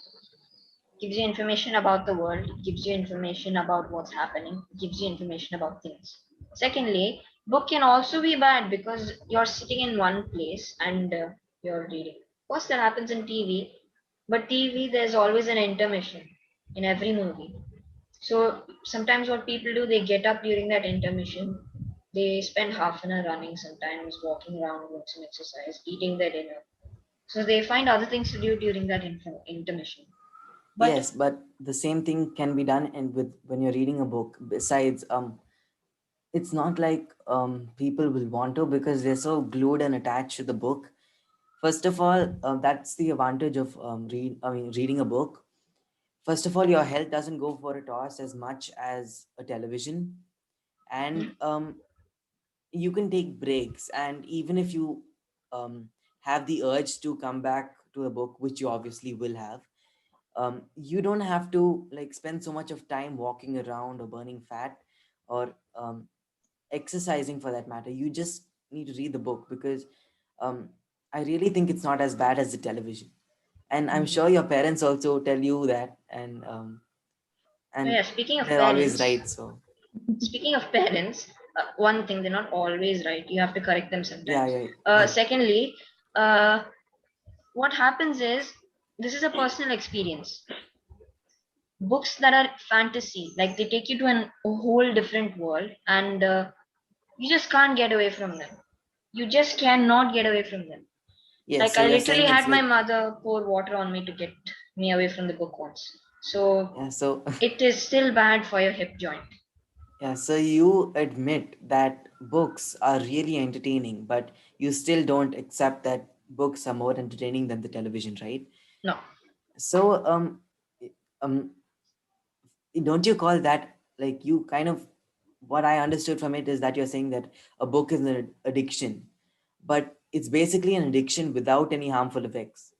Gives you information about the world, gives you information about what's happening, gives you information about things. Secondly, book can also be bad because you're sitting in one place and you're reading. Of course, that happens in TV, but TV, there's always an intermission in every movie. So sometimes what people do, they get up during that intermission, they spend half an hour running, sometimes walking around, doing some exercise, eating their dinner. So they find other things to do during that intermission. But Yes, but the same thing can be done and with when you're reading a book. Besides, it's not like people will want to because they're so glued and attached to the book. First of all, that's the advantage of reading a book. First of all, your health doesn't go for a toss as much as a television, and you can take breaks. And even if you have the urge to come back to a book, which you obviously will have, you don't have to like spend so much of time walking around or burning fat or exercising for that matter. You just need to read the book because I really think it's not as bad as the television. And I'm sure your parents also tell you that, and yeah, speaking of they're always parents, right. So speaking of parents, one thing, they're not always right. You have to correct them sometimes. yeah. Secondly, what happens is this is a personal experience. Books that are fantasy, like they take you to a whole different world, and you just can't get away from them. You just cannot get away from them. Yes, Like so I you're literally saying it's had my like, mother pour water on me to get me away from the book once. So yeah, so it is still bad for your hip joint. yeah, so you admit that books are really entertaining, but you still don't accept that books are more entertaining than the television, right? No. So um don't you call that like you kind of, what I understood from it is that you're saying that a book is an addiction, but it's basically an addiction without any harmful effects.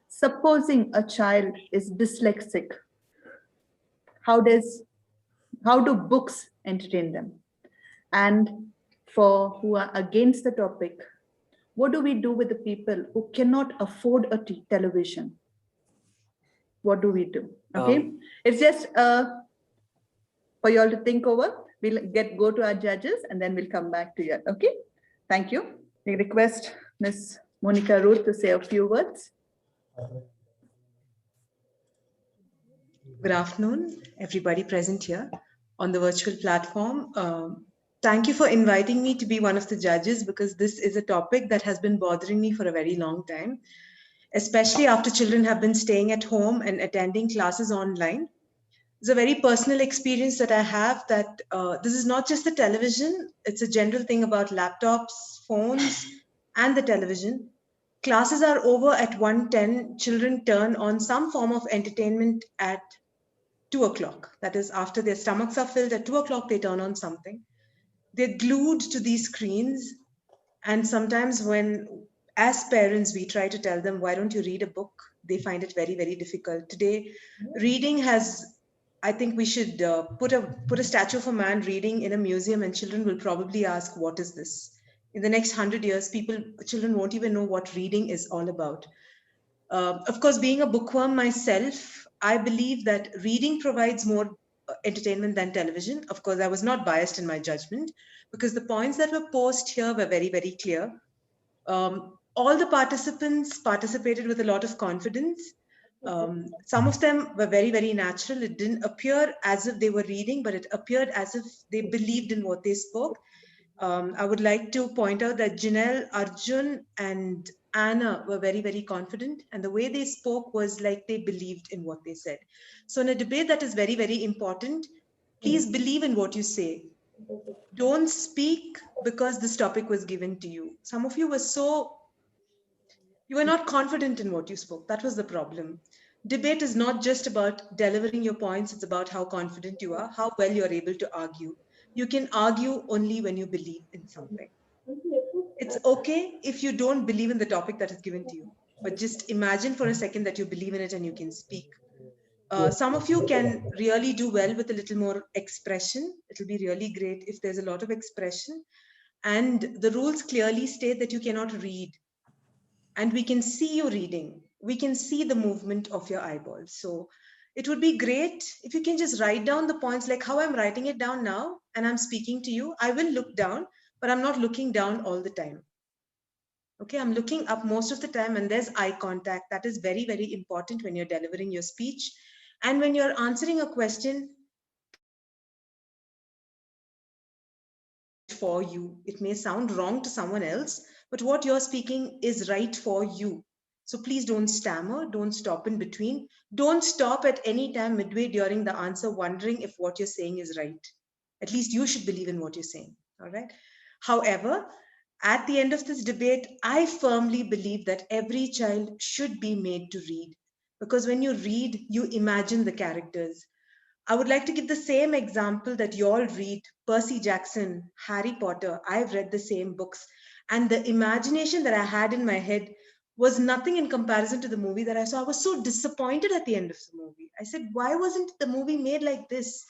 Supposing a child is dyslexic, how do books entertain them? And for who are against the topic, what do we do with the people who cannot afford a television? What do we do? Okay, it's just for you all to think over. We'll go to our judges and then we'll come back to you. Okay, thank you. We request Ms. Monica Ruth to say a few words. Good afternoon, everybody present here on the virtual platform. Thank you for inviting me to be one of the judges because this is a topic that has been bothering me for a very long time. especially after children have been staying at home and attending classes online. It's a very personal experience that I have, that this is not just the television, it's a general thing about laptops, phones, and the television. Classes are over at 1:10, children turn on some form of entertainment at 2 o'clock. That is, after their stomachs are filled, at 2 o'clock they turn on something. They're glued to these screens. And sometimes when, as parents, we try to tell them, why don't you read a book? They find it very, very difficult. Today, reading has, I think we should put a statue of a man reading in a museum, and children will probably ask, what is this? In the next 100 years, children won't even know what reading is all about. Of course, being a bookworm myself, I believe that reading provides more entertainment than television. Of course, I was not biased in my judgment, because the points that were posed here were very, very clear. All the participants participated with a lot of confidence. Some of them were very, very natural. It didn't appear as if they were reading, but it appeared as if they believed in what they spoke. I would like to point out that Janelle, Arjun, and Anna were very, very confident, and the way they spoke was like they believed in what they said. So in a debate that is very, very important, please believe in what you say. Don't speak because this topic was given to you. Some of you you were not confident in what you spoke. That was the problem. Debate is not just about delivering your points. It's about how confident you are, how well you're able to argue. You can argue only when you believe in something. It's okay if you don't believe in the topic that is given to you, but just imagine for a second that you believe in it and you can speak. Some of you can really do well with a little more expression. It'll be really great if there's a lot of expression. And the rules clearly state that you cannot read. And we can see you reading. We can see the movement of your eyeballs. So it would be great if you can just write down the points, like how I'm writing it down now, and I'm speaking to you. I will look down, but I'm not looking down all the time. Okay, I'm looking up most of the time, and there's eye contact. That is very, very important when you're delivering your speech. And when you're answering a question for you, it may sound wrong to someone else, but what you're speaking is right for you. So please don't stammer, don't stop in between. Don't stop at any time midway during the answer wondering if what you're saying is right. At least you should believe in what you're saying, all right? However, at the end of this debate, I firmly believe that every child should be made to read, because when you read, you imagine the characters. I would like to give the same example that you all read, Percy Jackson, Harry Potter. I've read the same books, and the imagination that I had in my head was nothing in comparison to the movie that I saw. I was so disappointed at the end of the movie. I said, why wasn't the movie made like this?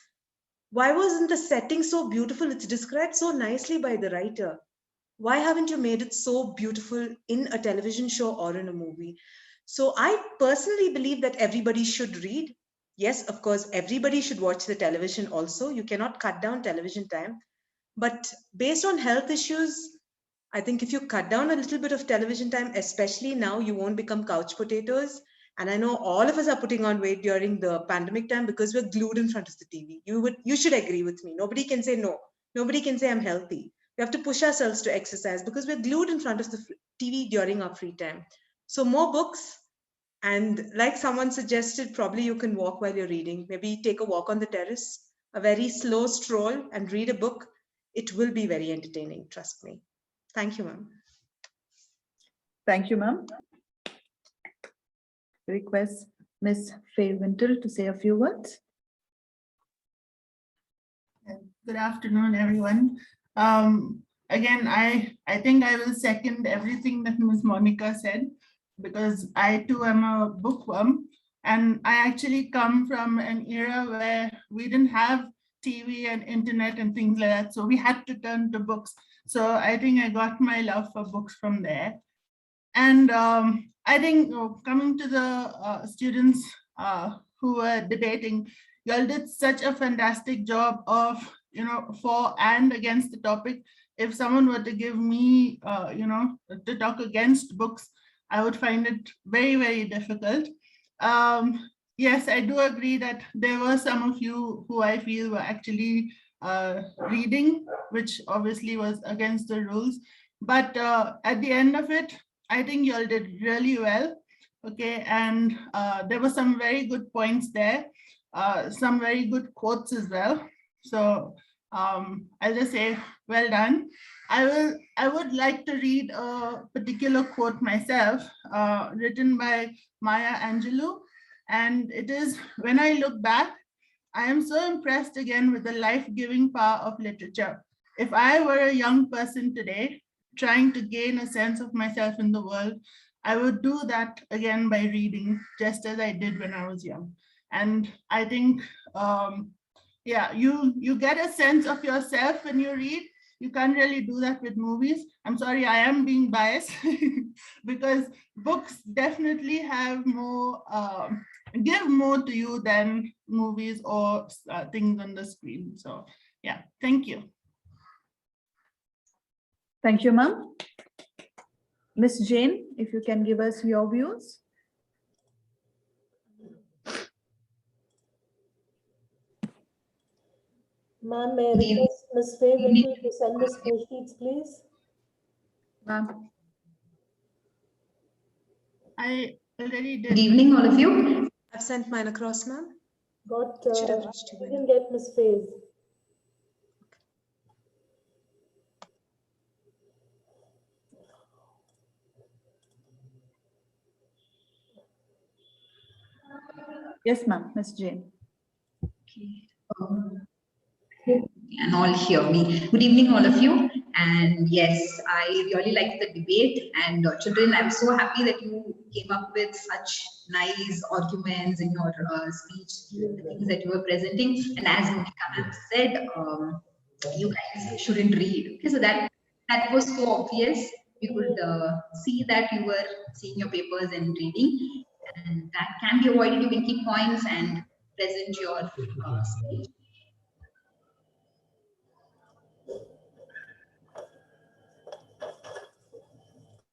Why wasn't the setting so beautiful? It's described so nicely by the writer. Why haven't you made it so beautiful in a television show or in a movie? So I personally believe that everybody should read. Yes, of course, everybody should watch the television also. You cannot cut down television time. But based on health issues, I think if you cut down a little bit of television time, especially now, you won't become couch potatoes. And I know all of us are putting on weight during the pandemic time because we're glued in front of the TV. You should agree with me. Nobody can say no. Nobody can say I'm healthy. We have to push ourselves to exercise because we're glued in front of the TV during our free time. So more books. And like someone suggested, probably you can walk while you're reading. Maybe take a walk on the terrace, a very slow stroll, and read a book. It will be very entertaining, trust me. Thank you, ma'am. Thank you, ma'am. Request Ms. Faye Wintle to say a few words. Good afternoon, everyone. Again, I think I will second everything that Ms. Monica said, because I too am a bookworm, and I actually come from an era where we didn't have TV and internet and things like that, so we had to turn to books. So I think I got my love for books from there. And I think coming to the students who were debating, you all did such a fantastic job of, for and against the topic. If someone were to give me, to talk against books, I would find it very, very difficult. Yes, I do agree that there were some of you who I feel were actually reading, which obviously was against the rules. But at the end of it, I think you all did really well. Okay, and there were some very good points there, some very good quotes as well. So I'll just say, well done. I would like to read a particular quote myself, written by Maya Angelou, and it is, "When I look back, I am so impressed again with the life-giving power of literature. If I were a young person today, trying to gain a sense of myself in the world, I would do that again by reading, just as I did when I was young." And I think, yeah, you get a sense of yourself when you read. You can't really do that with movies. I'm sorry, I am being biased because books definitely have more, give more to you than movies or things on the screen. So yeah, thank you. Thank you, ma'am. Miss Jain, if you can give us your views. Ma'am, may I request Ms. Faye Wintle to send the spreadsheets, please? Ma'am. I already did. Good evening, all of you. I've sent mine across, ma'am. Got, Should have reached you. you can get Ms. Faye's. Yes, ma'am, Miss Jain. And all hear me. Good evening, all of you. And yes, I really liked the debate. And children, I'm so happy that you came up with such nice arguments in your speech, the things that you were presenting. And as Monica ma'am said, you guys shouldn't read. Okay, so that was so obvious. We could see that you were seeing your papers and reading. And that can be avoided. You can keep points and present your speech.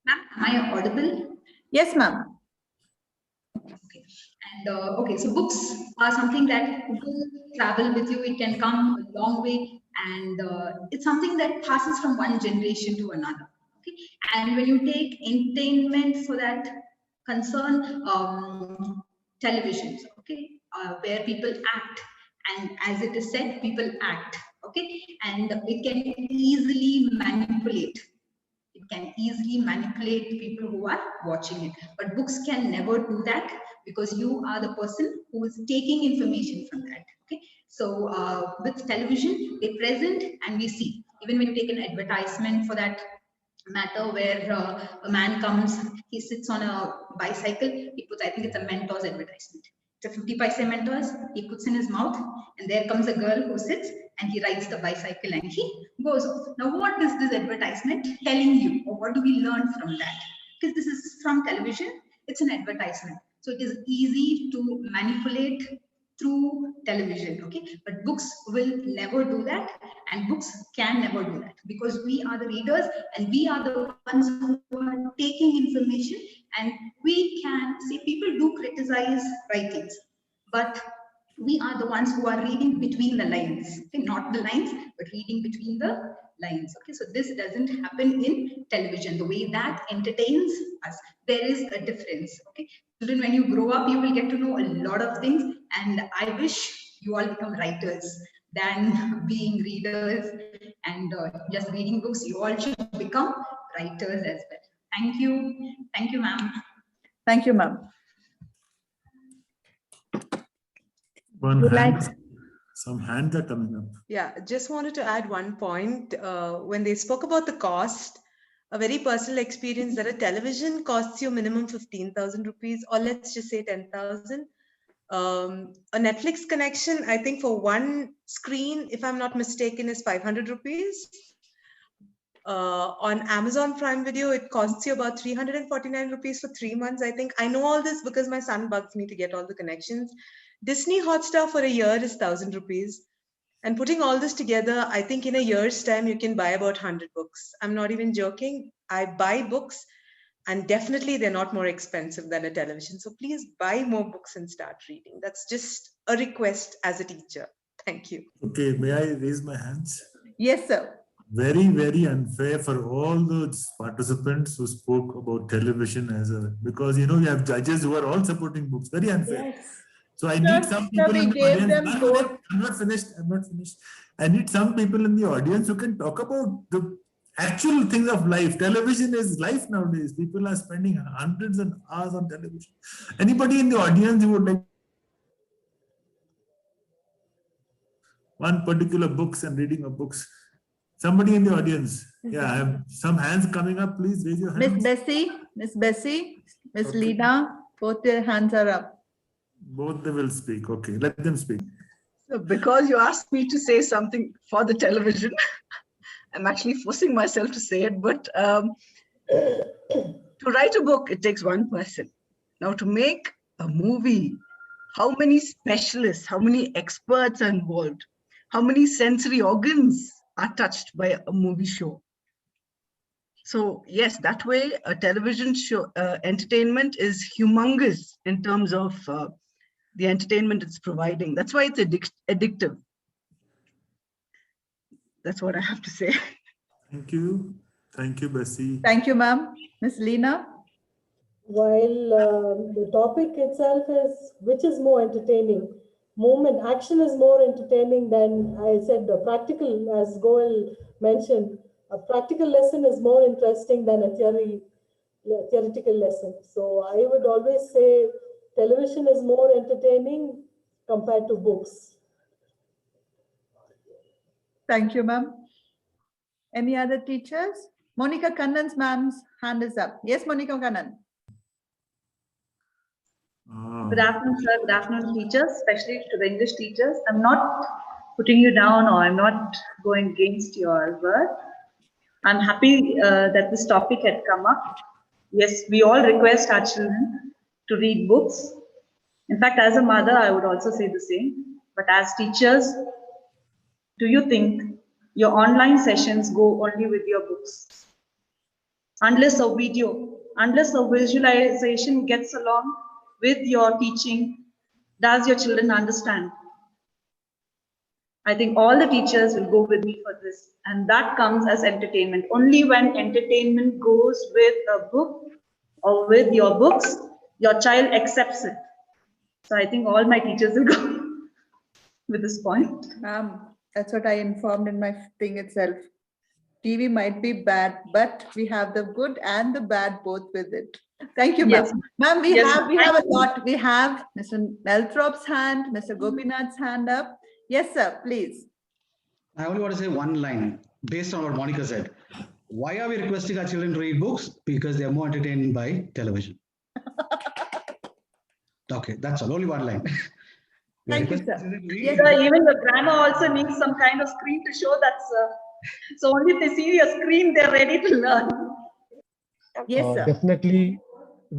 Ma'am, am I audible? Yes, ma'am. Okay. And okay, so books are something that will travel with you. It can come a long way, and it's something that passes from one generation to another. Okay, and when you take entertainment for that concern, televisions, okay, where people act, and as it is said, people act. Okay, and it can easily manipulate. It can easily manipulate people who are watching it. But books can never do that because you are the person who is taking information from that. Okay. So with television, they present and we see. Even when you take an advertisement for that matter where a man comes, he sits on a bicycle, he puts, I think it's a Mentos advertisement. It's a 50 paise Mentos, he puts in his mouth, and there comes a girl who sits and he rides the bicycle and he goes off. Now, what is this advertisement telling you, or what do we learn from that? Because this is from television, it's an advertisement. So it is easy to manipulate through television, okay? But books will never do that, and books can never do that because we are the readers and we are the ones who are taking information, and we can see people do criticize writings, but we are the ones who are reading between the lines, okay? Not the lines, but reading between the lines, okay? So this doesn't happen in television. The way that entertains us, there is a difference, okay? Children, when you grow up, you will get to know a lot of things, and I wish you all become writers than being readers and just reading books. You all should become writers as well. Thank you, ma'am. Thank you, ma'am. Some hands are coming up. Yeah, just wanted to add one point. When they spoke about the cost, a very personal experience that a television costs you minimum 15,000 rupees, or let's just say 10,000. A Netflix connection, I think for one screen, if I'm not mistaken, is 500 rupees. On Amazon Prime Video, it costs you about 349 rupees for 3 months, I think. I know all this because my son bugs me to get all the connections. Disney Hotstar for a year is 1,000 rupees. And putting all this together, I think in a year's time, you can buy about 100 books. I'm not even joking. I buy books, and definitely they're not more expensive than a television. So please buy more books and start reading. That's just a request as a teacher. Thank you. Okay, may I raise my hands? Yes, sir. very, very unfair for all those participants who spoke about television because you have judges who are all supporting books. Very unfair. Yes. So I need some people we in the gave audience. them both. I'm not finished. I need some people in the audience who can talk about the actual things of life. Television is life nowadays. People are spending hundreds of hours on television. Anybody in the audience who would like one particular books and reading of books? Somebody in the audience. Yeah, I have some hands coming up. Please raise your hands. Miss Bessie, Miss Lena, both their hands are up. Both they will speak. Okay, let them speak. So because you asked me to say something for the television, I'm actually forcing myself to say it, but to write a book, it takes one person. Now to make a movie, how many specialists, how many experts are involved? How many sensory organs are touched by a movie show? So yes, that way a television show entertainment is humongous in terms of the entertainment it's providing. That's why it's addictive. That's what I have to say. Thank you. Thank you, Bessie. Thank you, ma'am. Miss Lena. While the topic itself is which is more entertaining, movement, action is more entertaining than I said, the practical, as Goel mentioned, a practical lesson is more interesting than a theoretical lesson. So I would always say television is more entertaining compared to books. Thank you, ma'am. Any other teachers? Monica Kannan's ma'am's hand is up. Yes, Monica Kannan. Good afternoon, sir. Good afternoon, teachers, especially to the English teachers. I'm not putting you down or I'm not going against your work. I'm happy that this topic had come up. Yes, we all request our children to read books. In fact, as a mother, I would also say the same. But as teachers, do you think your online sessions go only with your books? Unless a video, unless a visualization gets along with your teaching, does your children understand? I think all the teachers will go with me for this, and that comes as entertainment. Only when entertainment goes with a book or with your books, your child accepts it. So I think all my teachers will go with this point. That's what I informed in my thing itself. TV might be bad, but we have the good and the bad both with it. Thank you, ma'am. Yes. Ma'am, we Yes, have a lot. We have Mr. Nelthrop's hand, Mr. Gopinath's hand up. Yes, sir, please. I only want to say one line based on what Monica said. Why are we requesting our children to read books? Because they are more entertained by television. Okay, that's all. Only one line. Thank you, sir. Yes, sir, even the grammar also needs some kind of screen to show that, sir. So only if they see your screen, they're ready to learn. Yes, sir.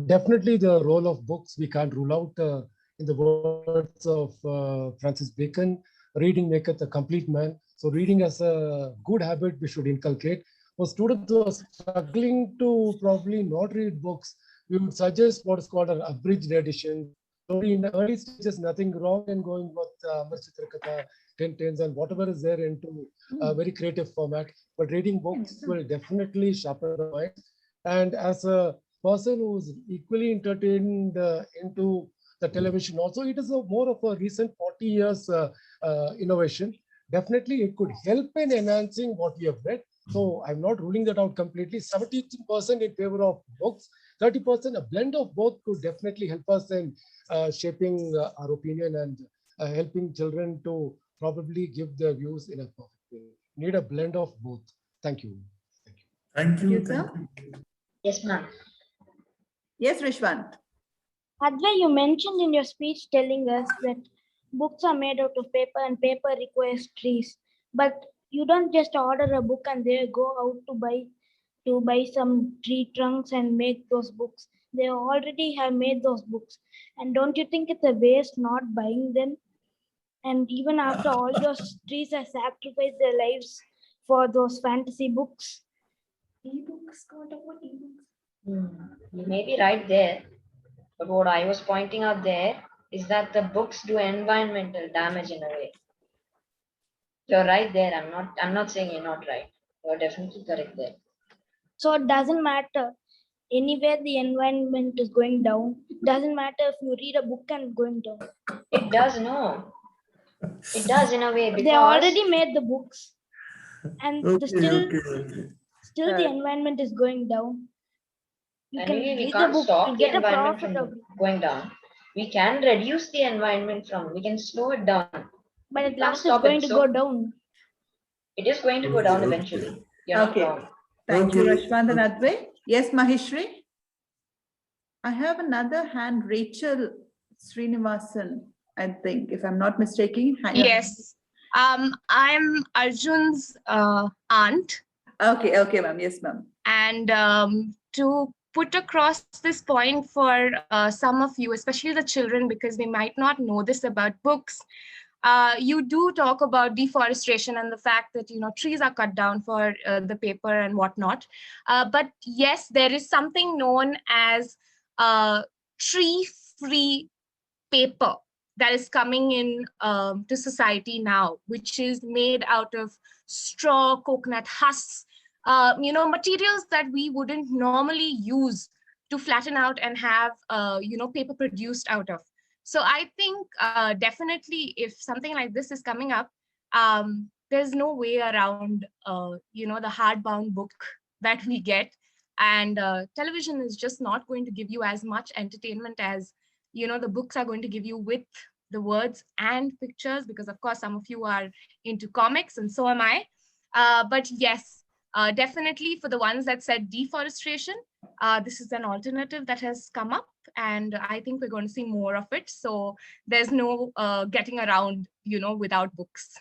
Definitely the role of books we can't rule out. In the words of Francis Bacon, reading maketh a complete man. So reading as a good habit we should inculcate. For students who are struggling to probably not read books, we would suggest what is called an abridged edition. So in the early stages, nothing wrong in going with Amar-Chitrakatha, 10 tens and whatever is there into a very creative format. But reading books will definitely sharpen the mind. And as a person who's equally entertained into the television also, it is more of a recent 40 years innovation. Definitely it could help in enhancing what we have read. So I'm not ruling that out completely. 70% in favor of books, 30%, a blend of both could definitely help us in shaping our opinion and helping children to probably give their views in a perfect way. Need a blend of both. Thank you. Thank you. Sir. Yes, ma'am. Yes, Rishwant. Advai, you mentioned in your speech telling us that books are made out of paper and paper requires trees. But you don't just order a book and they go out to buy some tree trunks and make those books. They already have made those books. And don't you think it's a waste not buying them? And even after all those trees have sacrificed their lives for those fantasy books. E-books, you may be right there, but what I was pointing out there is that the books do environmental damage in a way. You're right there. I'm not saying you're not right. You're definitely correct there. So it doesn't matter. Anywhere the environment is going down. Doesn't matter if you read a book and going down. It does, no. It does in a way because They already made the books, and still the environment is going down. You can anyway, we read can't the book stop to the get a environment profit of from it. going down. We can reduce the environment from, we can slow it down. But at We can't last it's stop going it. to So go down. it is going to go down eventually. You're not Okay. wrong. Thank you, Rashwant and Advay. Yes, Maheshri? I have another hand, Rachel Srinivasan, I think, if I'm not mistaken. Yes. I'm Arjun's aunt. Okay, ma'am. Yes, ma'am. And to put across this point for some of you, especially the children, because they might not know this about books, you do talk about deforestation and the fact that, trees are cut down for the paper and whatnot. But yes, there is something known as tree-free paper that is coming in to society now, which is made out of straw, coconut husks, materials that we wouldn't normally use to flatten out and have, paper produced out of. So I think definitely if something like this is coming up, there's no way around, the hardbound book that we get. And television is just not going to give you as much entertainment as the books are going to give you with the words and pictures, because of course some of you are into comics and so am I. But yes, definitely for the ones that said deforestation, this is an alternative that has come up, and I think we're going to see more of it. So there's no getting around, without books.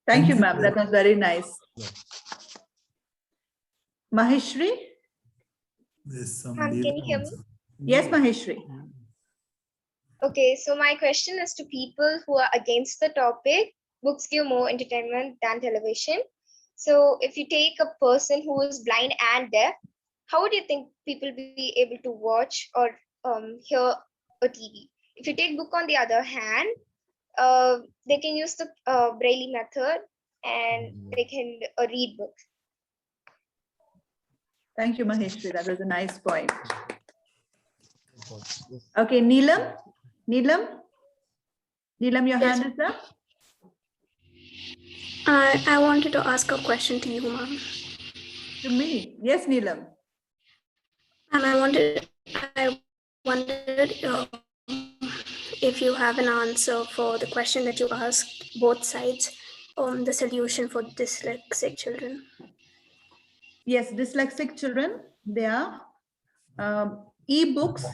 Thank you, ma'am. That was very nice. Maheshri? Can you hear me? Yes, Maheshri. Okay, so my question is to people who are against the topic, books give more entertainment than television. So if you take a person who is blind and deaf, how would you think people be able to watch or hear a TV? If you take book on the other hand, they can use the Braille method and they can read books. Thank you, Maheshri. That was a nice point. Okay, Neelam? Neelam, your hand is up. I wanted to ask a question to you, ma'am. To me? Yes, Neelam. And I wondered if you have an answer for the question that you asked, both sides, on the solution for dyslexic children. Yes, dyslexic children, they are e-books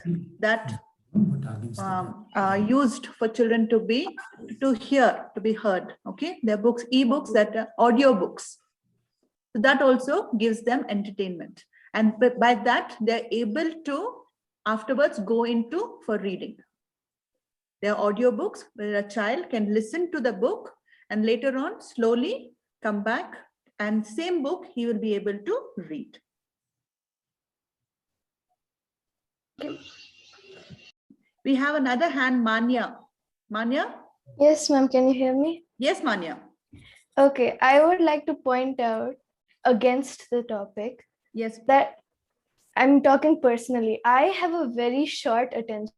that are used for children to be heard. Okay, they're books, e-books that are audio books. So that also gives them entertainment, and by that they're able to afterwards go into for reading. They're audio books where a child can listen to the book and later on slowly come back and same book he will be able to read. We have another hand, Manya. Manya? Yes, ma'am. Can you hear me? Yes, Manya. Okay. I would like to point out against the topic. Yes. That I'm talking personally. I have a very short attention.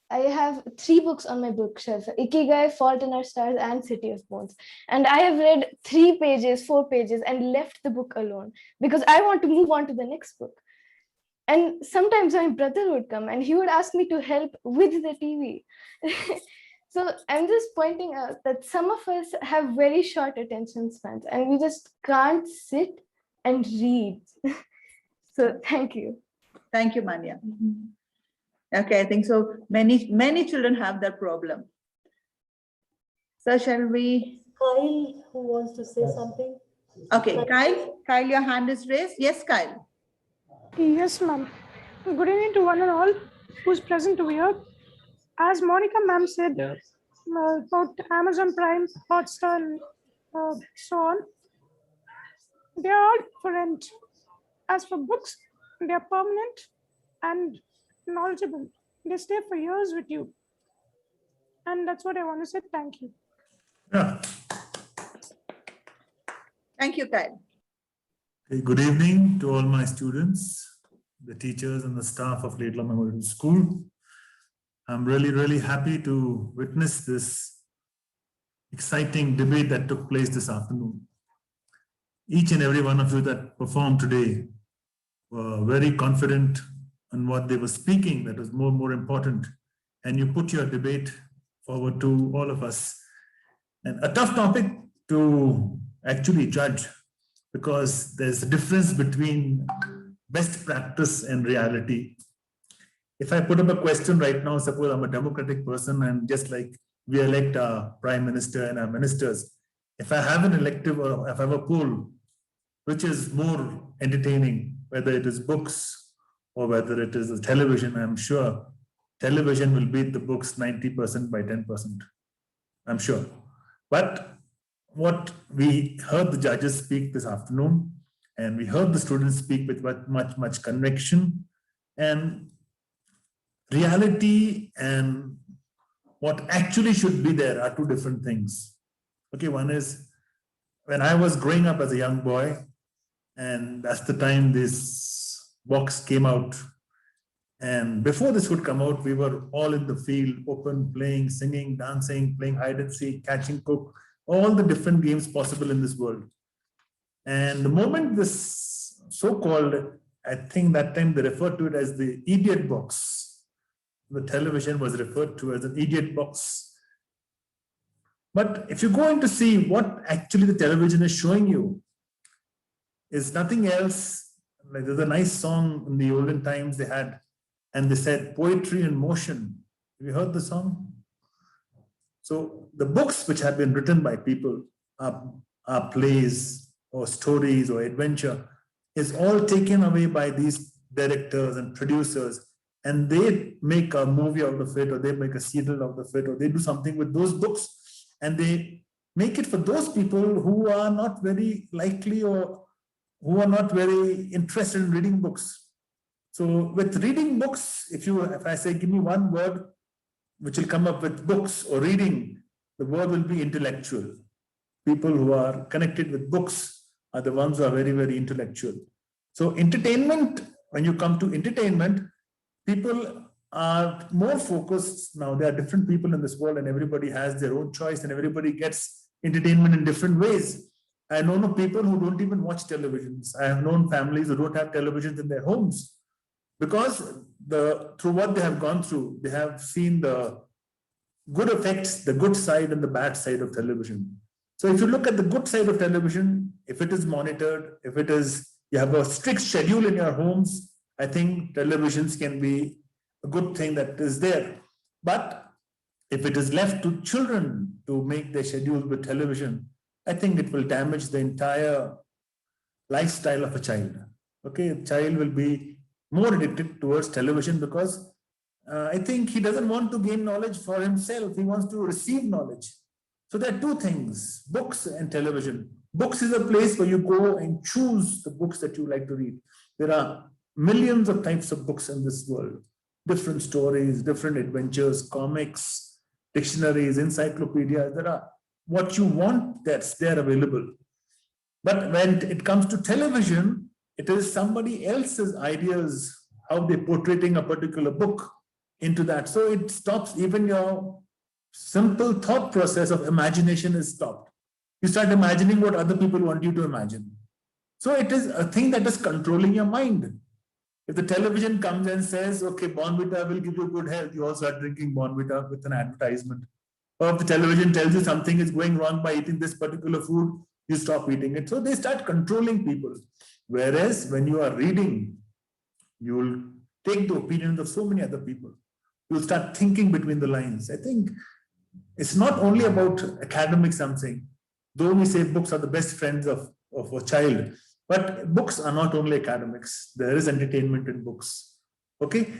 I have 3 books on my bookshelf: Ikigai, Fault in Our Stars, and City of Bones. And I have read 3 pages, 4 pages, and left the book alone because I want to move on to the next book. And sometimes my brother would come and he would ask me to help with the TV. So I'm just pointing out that some of us have very short attention spans and we just can't sit and read. So thank you. Thank you, Manya. Okay, I think so. Many children have that problem. So shall we? Kyle, who wants to say something? Okay, Kyle, your hand is raised. Yes, Kyle. Yes, ma'am. Good evening to one and all who's present over here. As Monica ma'am said about Amazon Prime, Hotstar, and so on, they are all for rent. As for books, they are permanent and knowledgeable. They stay for years with you. And that's what I want to say. Thank you. Yeah, Thank you, Kyle. Okay, good evening to all my students, the teachers and the staff of Laidlaw Memorial School. I'm really happy to witness this exciting debate that took place this afternoon. Each and every one of you that performed today were very confident on what they were speaking. That was more important. And you put your debate forward to all of us. And a tough topic to actually judge, because there's a difference between best practice and reality. If I put up a question right now, suppose I'm a democratic person and just like we elect our prime minister and our ministers, if I have an elective or if I have a poll, which is more entertaining, whether it is books or whether it is television, I'm sure television will beat the books 90% by 10%. I'm sure. But what we heard the judges speak this afternoon, and we heard the students speak with much conviction, and reality and what actually should be there are two different things. Okay, one is when I was growing up as a young boy, and that's the time this box came out. And before this would come out, we were all in the field, open, playing, singing, dancing, playing hide and seek, catching cook, all the different games possible in this world. And the moment this so-called, I think that time they referred to it as the idiot box. The television was referred to as an idiot box. But if you go in to see what actually the television is showing you, is nothing else. Like there's a nice song in the olden times they had, and they said poetry in motion. Have you heard the song? So the books which have been written by people are plays or stories or adventure is all taken away by these directors and producers, and they make a movie out of it, or they make a serial out of it, or they do something with those books, and they make it for those people who are not very likely or who are not very interested in reading books. So with reading books, if I say, give me one word which will come up with books or reading, the word will be intellectual. People who are connected with books are the ones who are very intellectual. So entertainment, when you come to entertainment, people are more focused now. There are different people in this world and everybody has their own choice and everybody gets entertainment in different ways. I know people who don't even watch televisions. I have known families who don't have televisions in their homes because through what they have gone through, they have seen the good effects, the good side and the bad side of television. So if you look at the good side of television, if it is monitored, if it is, you have a strict schedule in your homes, I think televisions can be a good thing that is there. But if it is left to children to make their schedules with television, I think it will damage the entire lifestyle of a child. Okay, a child will be more addicted towards television because I think he doesn't want to gain knowledge for himself. He wants to receive knowledge. So there are two things, books and television. Books is a place where you go and choose the books that you like to read. There are millions of types of books in this world, different stories, different adventures, comics, dictionaries, encyclopedias. There are what you want, that's there available. But when it comes to television, it is somebody else's ideas, how they're portraying a particular book into that. So it stops even your simple thought process of imagination is stopped. You start imagining what other people want you to imagine. So it is a thing that is controlling your mind. If the television comes and says, okay, Bonvita will give you good health, you also start drinking Bonvita with an advertisement. Or if the television tells you something is going wrong by eating this particular food, you stop eating it. So they start controlling people. Whereas when you are reading, you will take the opinions of so many other people. You'll start thinking between the lines. I think it's not only about academic something, though we say books are the best friends of a child, but books are not only academics. There is entertainment in books. Okay.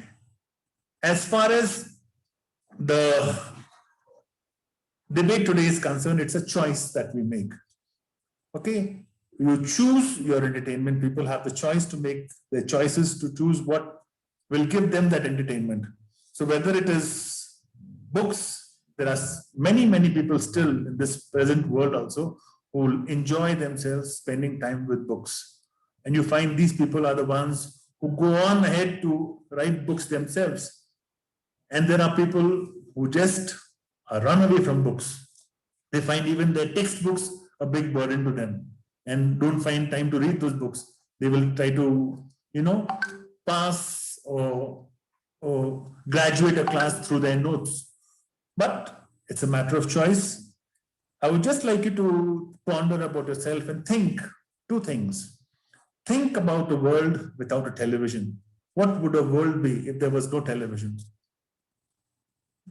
As far as the debate today is concerned, it's a choice that we make. Okay. You choose your entertainment. People have the choice to make their choices to choose what will give them that entertainment. So whether it is books, there are many people still in this present world also who will enjoy themselves spending time with books. And you find these people are the ones who go on ahead to write books themselves. And there are people who just run away from books. They find even their textbooks a big burden to them and don't find time to read those books. They will try to, pass or graduate a class through their notes. But it's a matter of choice. I would just like you to ponder about yourself and think two things. Think about a world without a television. What would a world be if there was no television?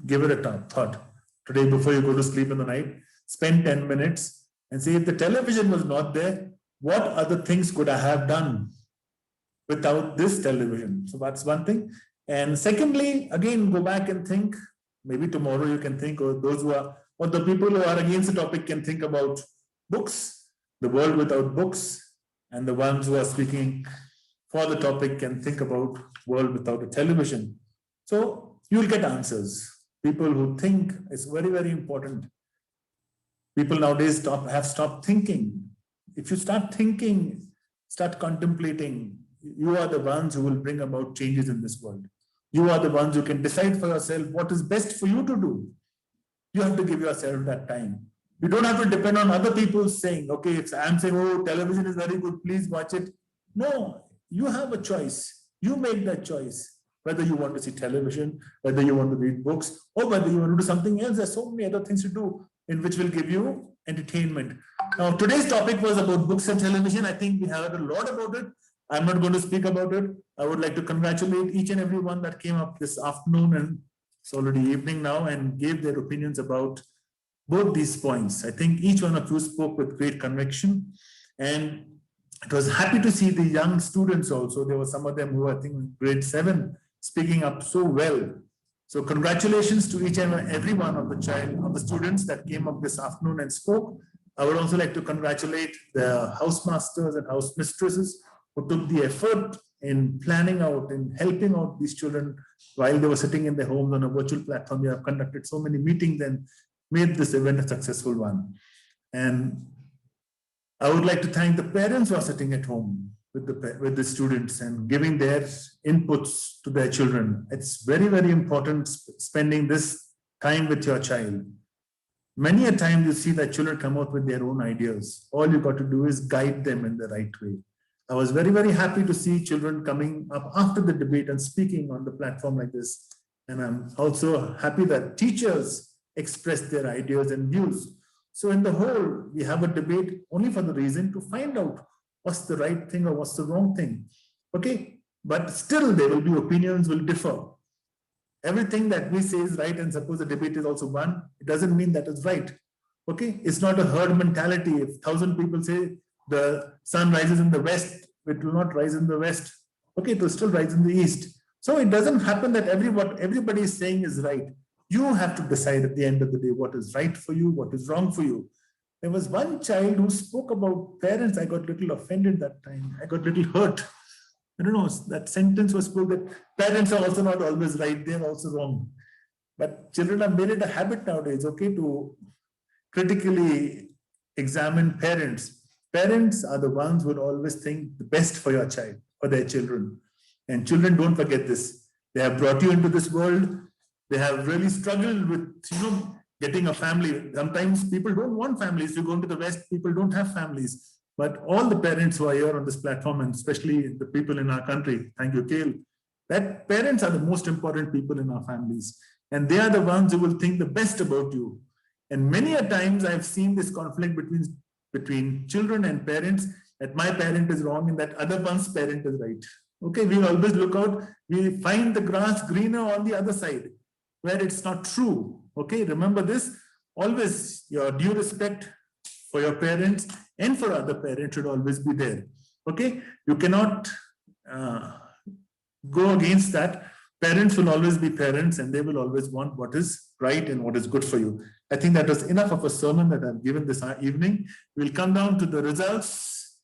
Give it a thought. Today, before you go to sleep in the night, spend 10 minutes and say, if the television was not there, what other things could I have done without this television? So that's one thing. And secondly, again, go back and think. Maybe tomorrow you can think, or those who are, or the people who are against the topic can think about books, the world without books, and the ones who are speaking for the topic can think about world without a television. So you'll get answers. People who think is very, very important. People nowadays have stopped thinking. If you start thinking, start contemplating, you are the ones who will bring about changes in this world. You are the ones who can decide for yourself what is best for you to do. You have to give yourself that time. You don't have to depend on other people saying, okay, if I'm saying, oh, television is very good, please watch it. No, you have a choice. You make that choice. Whether you want to see television, whether you want to read books, or whether you want to do something else. There's so many other things to do in which will give you entertainment. Now, today's topic was about books and television. I think we heard a lot about it. I'm not going to speak about it. I would like to congratulate each and every one that came up this afternoon, and it's already evening now, and gave their opinions about both these points. I think each one of you spoke with great conviction, and it was happy to see the young students also. There were some of them who I think in grade 7 speaking up so well. So congratulations to each and every one of the students that came up this afternoon and spoke. I would also like to congratulate the housemasters and house mistresses who took the effort in planning out and helping out these children while they were sitting in their homes on a virtual platform. We have conducted so many meetings and made this event a successful one. And I would like to thank the parents who are sitting at home with the students and giving their inputs to their children. It's very, very important spending this time with your child. Many a time you see that children come out with their own ideas. All you got to do is guide them in the right way. I was very, very happy to see children coming up after the debate and speaking on the platform like this. And I'm also happy that teachers expressed their ideas and views. So in the whole, we have a debate only for the reason to find out what's the right thing or what's the wrong thing. Okay, but still there will be opinions will differ. Everything that we say is right, and suppose the debate is also won, it doesn't mean that is right. Okay, it's not a herd mentality. If 1,000 people say the sun rises in the west, it will not rise in the west. Okay, it will still rise in the east. So it doesn't happen that what everybody is saying is right. You have to decide at the end of the day what is right for you, what is wrong for you. There was one child who spoke about parents. I got a little offended that time. I got a little hurt. I don't know, that sentence was spoke that parents are also not always right, they're also wrong. But children have made it a habit nowadays, okay, to critically examine parents. Parents are the ones who would always think the best for your child, for their children. And children, don't forget this. They have brought you into this world. They have really struggled with, getting a family. Sometimes people don't want families. You go into the West, people don't have families. But all the parents who are here on this platform, and especially the people in our country, thank you, Kale, that parents are the most important people in our families. And they are the ones who will think the best about you. And many a times I've seen this conflict between children and parents, that my parent is wrong and that other one's parent is right. Okay, we always look out, we find the grass greener on the other side, where it's not true. Okay, remember this, always your due respect for your parents and for other parents should always be there. Okay, you cannot go against that. Parents will always be parents and they will always want what is right and what is good for you. I think that was enough of a sermon that I've given this evening. We'll come down to the results.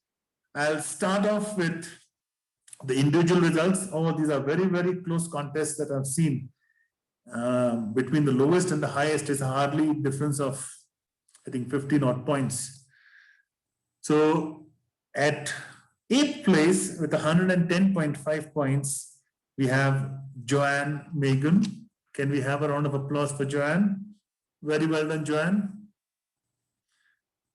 I'll start off with the individual results. Oh, these are very, very close contests that I've seen. Between the lowest and the highest is hardly difference of, I think, 15 odd points. So at 8th place with 110.5 points, we have Joanne Megan. Can we have a round of applause for Joanne? Very well done, Joanne.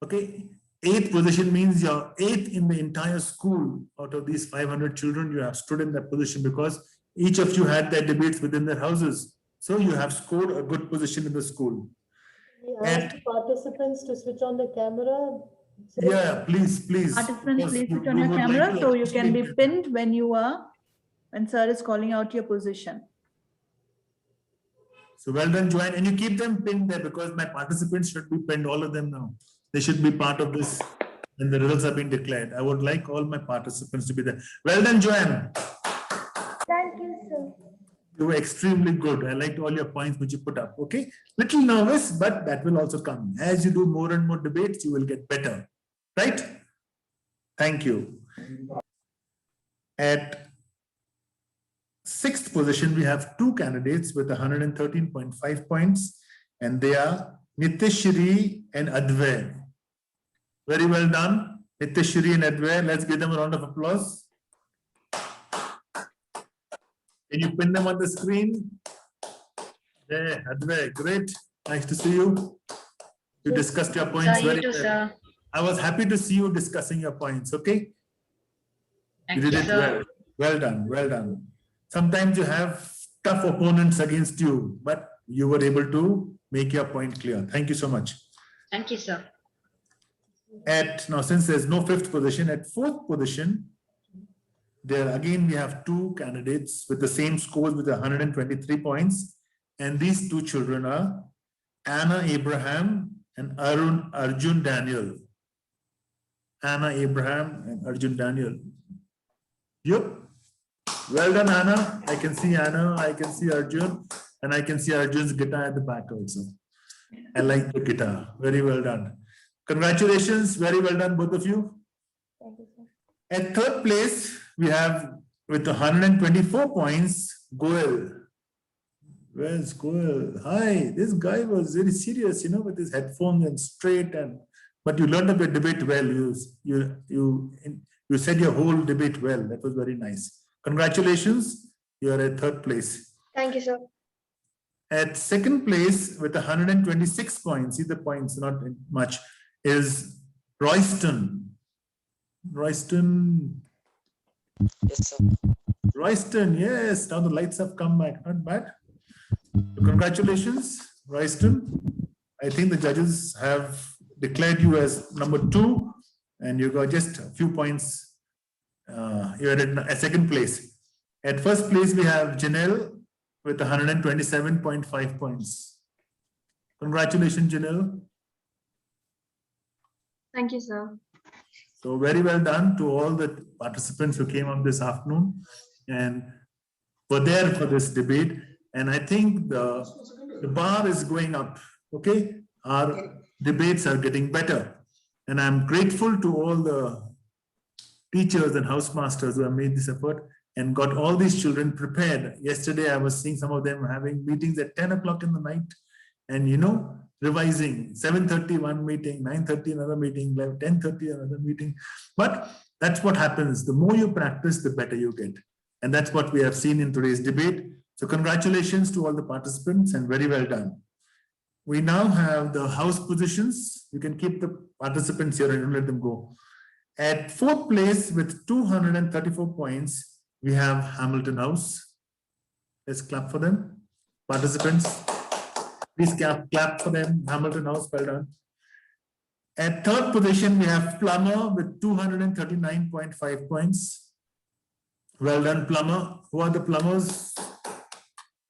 Okay, 8th position means you're 8th in the entire school. Out of these 500 children, you have stood in that position because each of you had their debates within their houses. So you have scored a good position in the school. We ask participants to switch on the camera. Yeah, please. Participants, please switch on your camera so you can be pinned when sir is calling out your position. So well done, Joanne. And you keep them pinned there because my participants should be pinned, all of them now. They should be part of this when the results are being declared. I would like all my participants to be there. Well done, Joanne. Thank you, sir. You were extremely good. I liked all your points which you put up. Okay. Little nervous, but that will also come. As you do more and more debates, you will get better. Right? Thank you. At 6th position, we have 2 candidates with 113.5 points, and they are Nitishri and Advay. Very well done, Nitishri and Advay. Let's give them a round of applause. Can you pin them on the screen? Yeah, Advay, great. Nice to see you. You discussed your points very well. Sir. I was happy to see you discussing your points, okay? You did it well. Well done, well done. Sometimes you have tough opponents against you, but you were able to make your point clear. Thank you so much. Thank you, sir. Now, since there's no 5th position, at 4th position, there again we have 2 candidates with the same scores with 123 points. And these 2 children are Anna Abraham and Arjun Daniel. Anna Abraham and Arjun Daniel. Yep. Well done, Anna. I can see Anna, I can see Arjun, and I can see Arjun's guitar at the back also. I like the guitar. Very well done. Congratulations. Very well done, both of you. Thank you, sir. At 3rd place, we have with 124 points, Goel. Where's Goel? Hi, this guy was very serious, with his headphones and straight, but you learned up your debate well. You said your whole debate well. That was very nice. Congratulations. You are at 3rd place. Thank you, sir. At 2nd place with 126 points, see the points, not much, is Royston. Royston. Yes, sir. Royston, yes. Now the lights have come back. Not bad. So congratulations, Royston. I think the judges have declared you as number 2, and you got just a few points. You're at 2nd place. At 1st place, we have Janelle with 127.5 points. Congratulations, Janelle. Thank you, sir. So very well done to all the participants who came up this afternoon and were there for this debate. And I think the bar is going up. Okay, our debates are getting better. And I'm grateful to all the teachers and housemasters who have made this effort and got all these children prepared. Yesterday, I was seeing some of them having meetings at 10 o'clock in the night and, revising 7:30 one meeting, 9:30 another meeting, 10:30 another meeting. But that's what happens. The more you practice, the better you get. And that's what we have seen in today's debate. So congratulations to all the participants and very well done. We now have the house positions. You can keep the participants here and don't let them go. At 4th place with 234 points, we have Hamilton House. Let's clap for them. Participants, please clap for them. Hamilton House, well done. At 3rd position, we have Plummer with 239.5 points. Well done, Plummer. Who are the plumbers?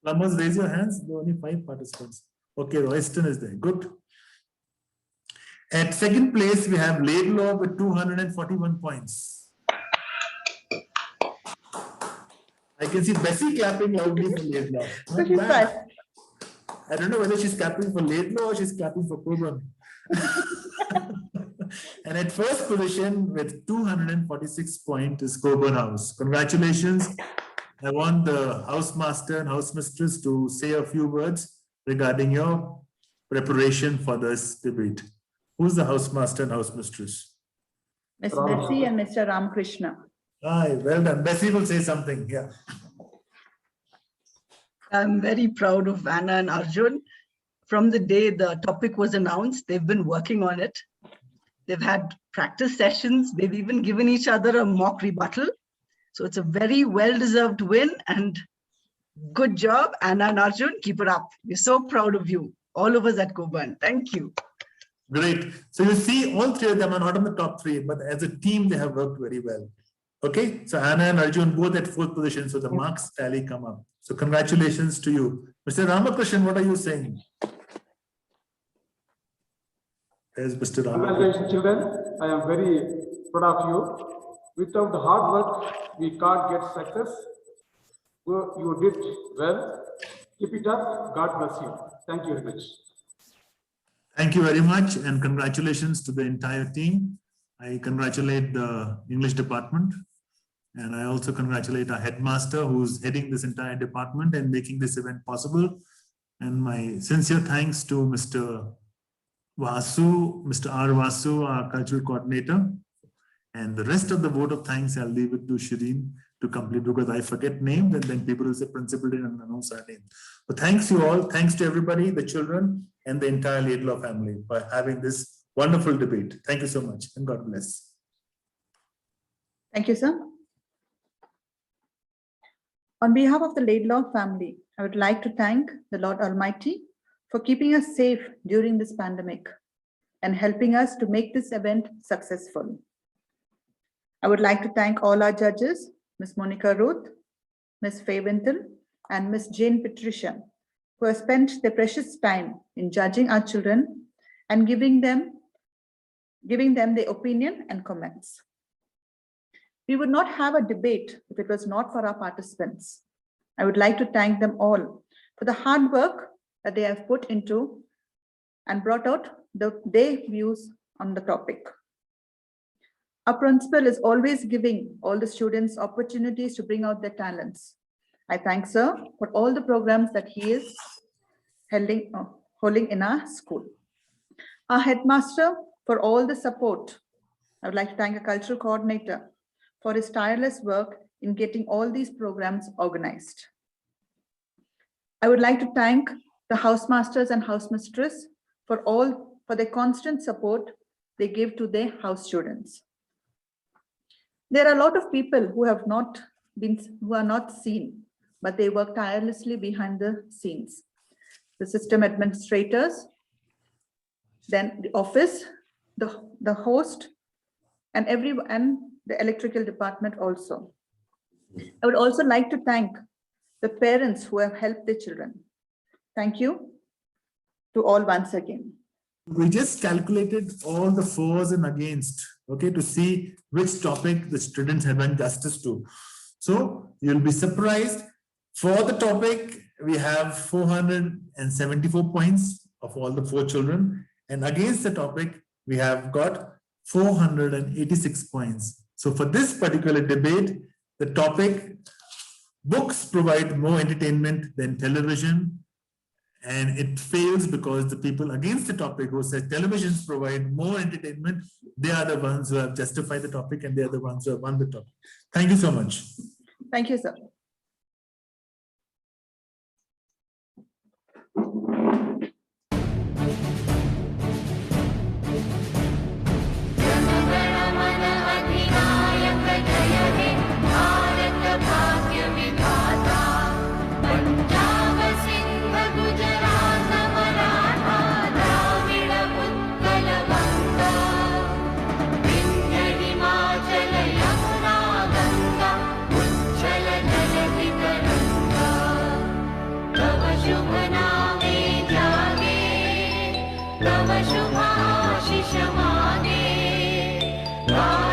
Plumbers, raise your hands. There are only 5 participants. Okay, Royston is there. Good. At 2nd place, we have Laidlaw with 241 points. I can see Bessie clapping loudly for Laidlaw. Not bad. I don't know whether she's clapping for Laidlaw or she's clapping for Coburn. And at 1st position with 246 points is Coburn House. Congratulations. I want the housemaster and housemistress to say a few words regarding your preparation for this debate. Who's the housemaster and housemistress? Ms. Bessie and Mr. Ramakrishna. Aye, well done. Bessie will say something. Yeah. I'm very proud of Anna and Arjun. From the day the topic was announced, they've been working on it. They've had practice sessions. They've even given each other a mock rebuttal. So it's a very well-deserved win, and good job, Anna and Arjun. Keep it up. We're so proud of you, all of us at Coburn. Thank you. Great. So you see, all three of them are not in the top three, but as a team, they have worked very well. Okay. So Anna and Arjun both at fourth position. So the marks tally come up. So congratulations to you. Mr. Ramakrishnan, what are you saying? There's Mr. Congratulations, children. I am very proud of you. Without the hard work, we can't get success. You did well. Keep it up. God bless you. Thank you very much. Thank you very much, and congratulations to the entire team. I congratulate the English department, and I also congratulate our headmaster who's heading this entire department and making this event possible. And my sincere thanks to Mr. Vasu, Mr. R. Vasu, our cultural coordinator. And the rest of the vote of thanks, I'll leave it to Shireen to complete, because I forget names and then people will say principal didn't announce our name. But thanks you all. Thanks to everybody, the children and the entire Laidlaw family for having this wonderful debate. Thank you so much and God bless. Thank you, sir. On behalf of the Laidlaw family, I would like to thank the Lord Almighty for keeping us safe during this pandemic and helping us to make this event successful. I would like to thank all our judges, Ms. Monica Ruth, Ms. Faye Wintle, and Ms. Jain Petrezia, who have spent their precious time in judging our children and giving them their opinion and comments. We would not have a debate if it was not for our participants. I would like to thank them all for the hard work that they have put into and brought out their views on the topic. Our principal is always giving all the students opportunities to bring out their talents. I thank sir for all the programs that he is holding in our school. Our headmaster for all the support. I would like to thank a cultural coordinator for his tireless work in getting all these programs organized. I would like to thank the housemasters and housemistress for their constant support they give to their house students. There are a lot of people who are not seen, but they work tirelessly behind the scenes. The system administrators, then the office, the host, and the electrical department also. I would also like to thank the parents who have helped their children. Thank you to all once again. We just calculated all the fors and against, okay, to see which topic the students have done justice to. So you'll be surprised. For the topic, we have 474 points of all the 4 children. And against the topic, we have got 486 points. So for this particular debate, the topic, books provide more entertainment than television. And it fails because the people against the topic who said televisions provide more entertainment, they are the ones who have justified the topic and they are the ones who have won the topic. Thank you so much. Thank you, sir. Wow.